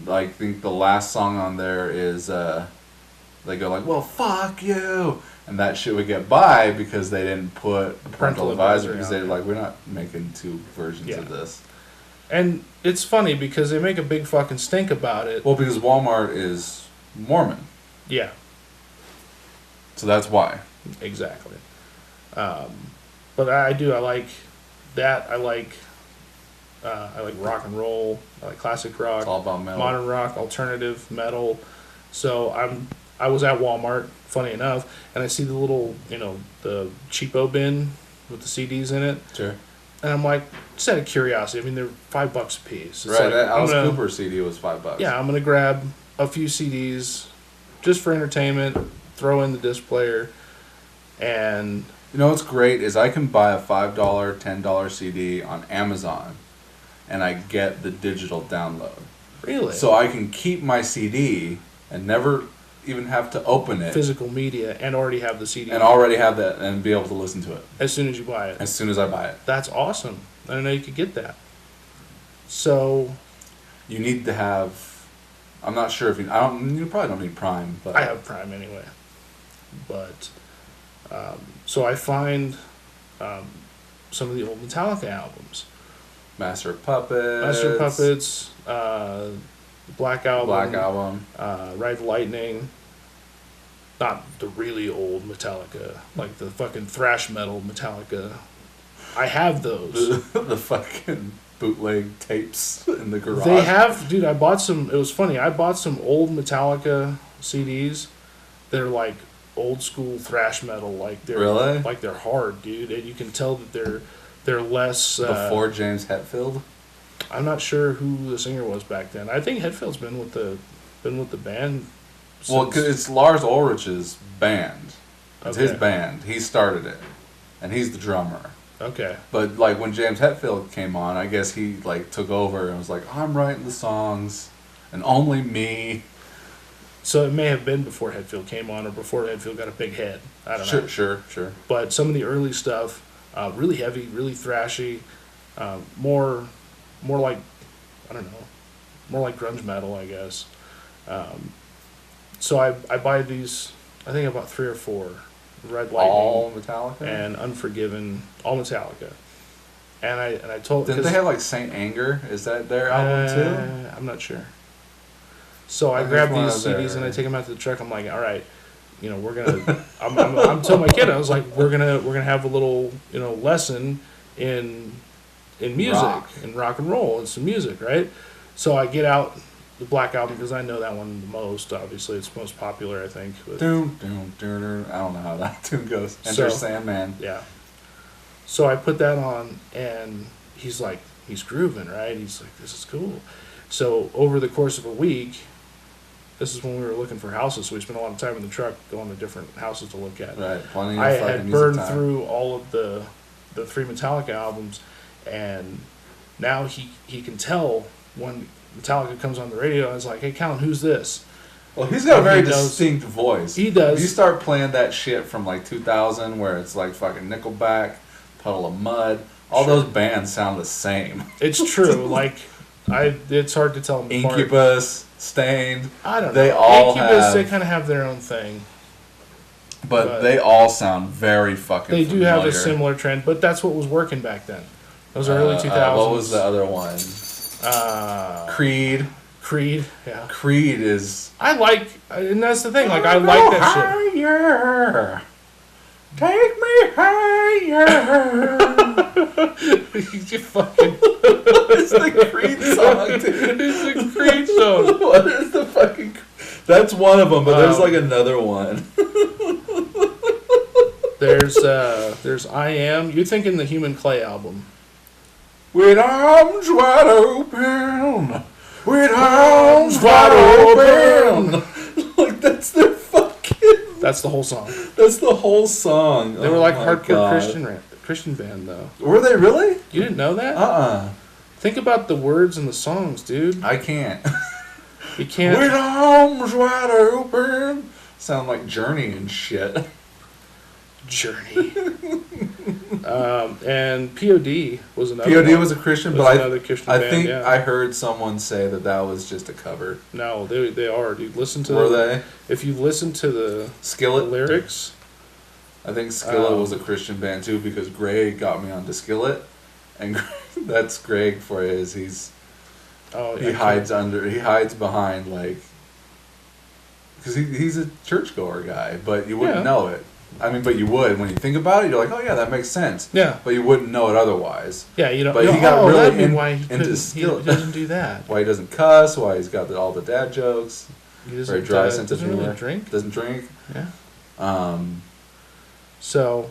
I think the last song on there is, they go like, well, fuck you. And that shit would get by because they didn't put parental advisory because they're like, we're not making 2 versions of this. And it's funny because they make a big fucking stink about it. Well, because Walmart is Mormon. Yeah, So that's why. exactly. But I like that. I like rock and roll. I like classic rock. It's all about metal. Modern rock, alternative metal. So I was at Walmart, funny enough, and I see the little, the cheapo bin with the CDs in it, Sure. and I'm like, just out of curiosity. I mean, they're $5 a piece. It's Right, like, that Alice I'm gonna- Cooper CD was $5. Yeah, I'm gonna grab a few CDs just for entertainment, throw in the disc player, and You know what's great is I can buy a $5, $10 CD on Amazon, and I get the digital download. Really? So I can keep my CD and never even have to open it. Physical media and already have the CD. And already have that and be able to listen to it. As soon as you buy it. As soon as I buy it. That's awesome. I didn't know you could get that. So... You need to have... I'm not sure if you... you probably don't need Prime, but... I have Prime anyway. But... so I find some of the old Metallica albums. Master of Puppets. Black Album. Black Album. Ride the Lightning. Not the really old Metallica. Like the fucking thrash metal Metallica. I have those. The fucking bootleg tapes in the garage. They have... Dude, I bought some... It was funny. I bought some old Metallica CDs. They're like old school thrash metal. Like they're really? Like they're hard, dude. And you can tell that they're less... Before James Hetfield? I'm not sure who the singer was back then. I think Hetfield's been with the band. Well, cause it's Lars Ulrich's band. It's his Okay. band. He started it, and he's the drummer. Okay. But like when James Hetfield came on, I guess he like took over and was like, "I'm writing the songs, and only me." So it may have been before Hetfield came on, or before Hetfield got a big head. I don't know. Sure. But some of the early stuff, really heavy, really thrashy, more like, I don't know, more like grunge metal, I guess. So I buy these. I think I bought 3 or 4. Red Lightning, All Metallica and Unforgiven, all Metallica. And I told... Didn't they have like Saint Anger? Is that their album too? I'm not sure. So I think grab one these of their- CDs and I take them out to the truck. I'm like, all right, we're gonna. I'm telling my kid, I was like, we're gonna have a little lesson in music, Rock. in rock and roll, and some music, right? So I get out the Black Album because I know that one the most. Obviously, it's most popular, I think. But, Doom, doom, doom, doom. I don't know how that tune goes. Enter Sandman. yeah. So I put that on, and he's grooving, right? He's like, this is cool. So over the course of a week, this is when we were looking for houses, so we spent a lot of time in the truck going to different houses to look at. Right, plenty of I fucking had music burned time. through all of the 3 Metallica albums, and now he can tell when Metallica comes on the radio. I was like, hey, Callan, who's this? Well, he's got a very He knows- distinct voice. He does. If you start playing that shit from like 2000, where it's like fucking Nickelback, Puddle of Mud, all Sure. those bands sound the same. It's true. It's hard to tell them apart. Incubus, Stained, I don't know. they all Incubus, have- they kind of have their own thing. but they all sound very fucking They do have a familiar. similar trend, but that's what was working back then. Those early 2000s. What was the other one? Creed. Creed, yeah. Creed is... And that's the thing, I like that shit. Higher. Take me higher. You fucking... It's the Creed song, dude. It's a Creed song. What is the fucking... That's one of them, but there's like another one. There's I Am. You're thinking the Human Clay album. With arms wide open. With arms wide open. Like, that's their fucking... That's the whole song. That's the whole song. They were Oh like my hardcore God. Christian band, though. Were they really? You didn't know that? Uh-uh. Think about the words and the songs, dude. I can't. You can't... With arms wide open. Sound like Journey and shit. Journey. And POD was another POD one. was a Christian, Was but another Christian I band, think yeah. I heard someone say that was just a cover. No, they are, dude. Listen to Were they? If you listen to the Skillet? lyrics, I think Skillet was a Christian band too, because Greg got me onto Skillet, and that's Greg for his. He hides behind like, because he's a churchgoer guy, but you wouldn't Yeah. know it. I mean, but you would when you think about it. You're like, oh yeah, that makes sense. Yeah. But you wouldn't know it otherwise. Yeah, you know. But he got really that'd be in- why he into couldn't- Skillet. He doesn't do that. Why he doesn't cuss? Why he's got all the dad jokes? He doesn't, Very dry sense of doesn't really humor. drink. Doesn't drink. Yeah. So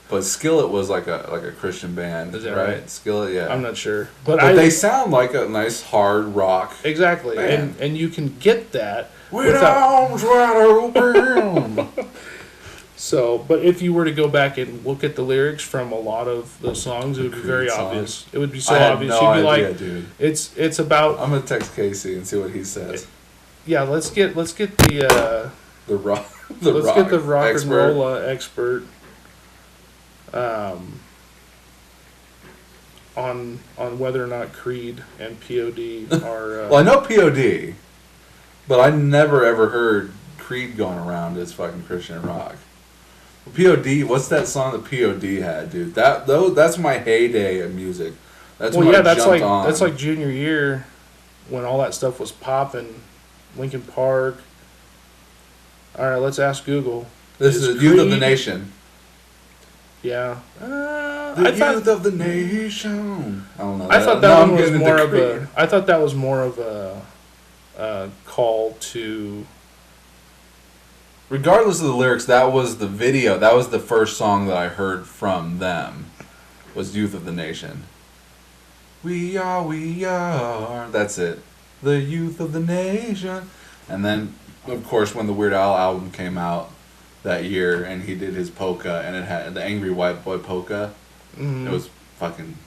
But Skillet was like a Christian band, Is that right? right? Skillet, yeah. I'm not sure, But they sound like a nice hard rock. exactly, band. and you can get that With without. arms wide open. So, but if you were to go back and look at the lyrics from a lot of the songs, it would be Creed very songs? obvious. It would be so I had obvious. no You'd be idea, like, dude. it's about I'm gonna text Casey and see what he says. yeah. Let's get the The rock. let's get the rock expert. and roll expert on whether or not Creed and POD are. Well, I know POD, but I never ever heard Creed going around as fucking Christian rock. POD, what's that song that POD had, dude? That's my heyday of music. That's when I jumped on. That's like junior year when all that stuff was popping. Linkin Park. All right, let's ask Google. This is the Youth of the Nation. Yeah. The Youth of the Nation. I don't know. I thought that one was getting more into of a. Creed. I thought that was more of a call to. Regardless of the lyrics, that was the video. That was the first song that I heard from them. Was Youth of the Nation. We are. That's it. The Youth of the Nation. And then, of course, when the Weird Al album came out that year, and he did his polka, and it had the Angry White Boy polka. Mm, It was fucking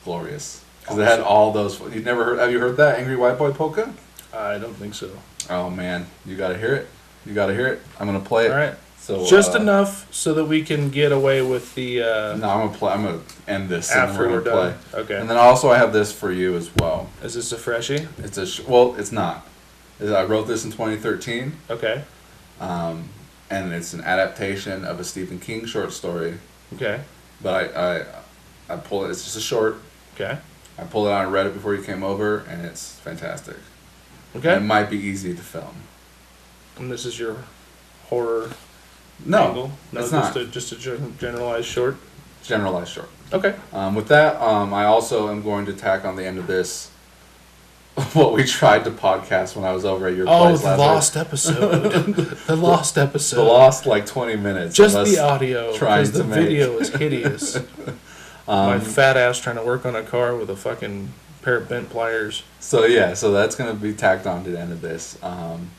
glorious because it had all those. You never heard? Have you heard that Angry White Boy polka? I don't think so. Oh man, you gotta hear it. You gotta hear it. I'm gonna play it. All right. So Just enough so that we can get away with the. No, I'm gonna play. I'm gonna end this and After then we're we're gonna done. play. Okay. And then also I have this for you as well. Is this a freshie? It's well, it's not. I wrote this in 2013, Okay. and it's an adaptation of a Stephen King short story. Okay. But I pulled it. It's just a short. Okay. I pulled it out and read it before you came over, and it's fantastic. Okay. And it might be easy to film. And this is your horror No, angle? No, it's just not. just a generalized short. Generalized short. Okay. With that, I also am going to tack on the end of this what we tried to podcast when I was over at your Oh, place the last lost episode. The lost week. episode. The lost like 20 minutes. Just of us the audio. trying Because to the make- video is hideous. My fat ass trying to work on a car with a fucking pair of bent pliers. So yeah, so that's going to be tacked on to the end of this. And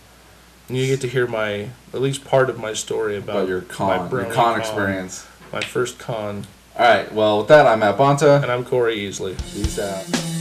you get to hear at least part of my story about your my brony con experience. My first con. All right, well, with that, I'm Matt Bonta. And I'm Cory Easley. Peace out.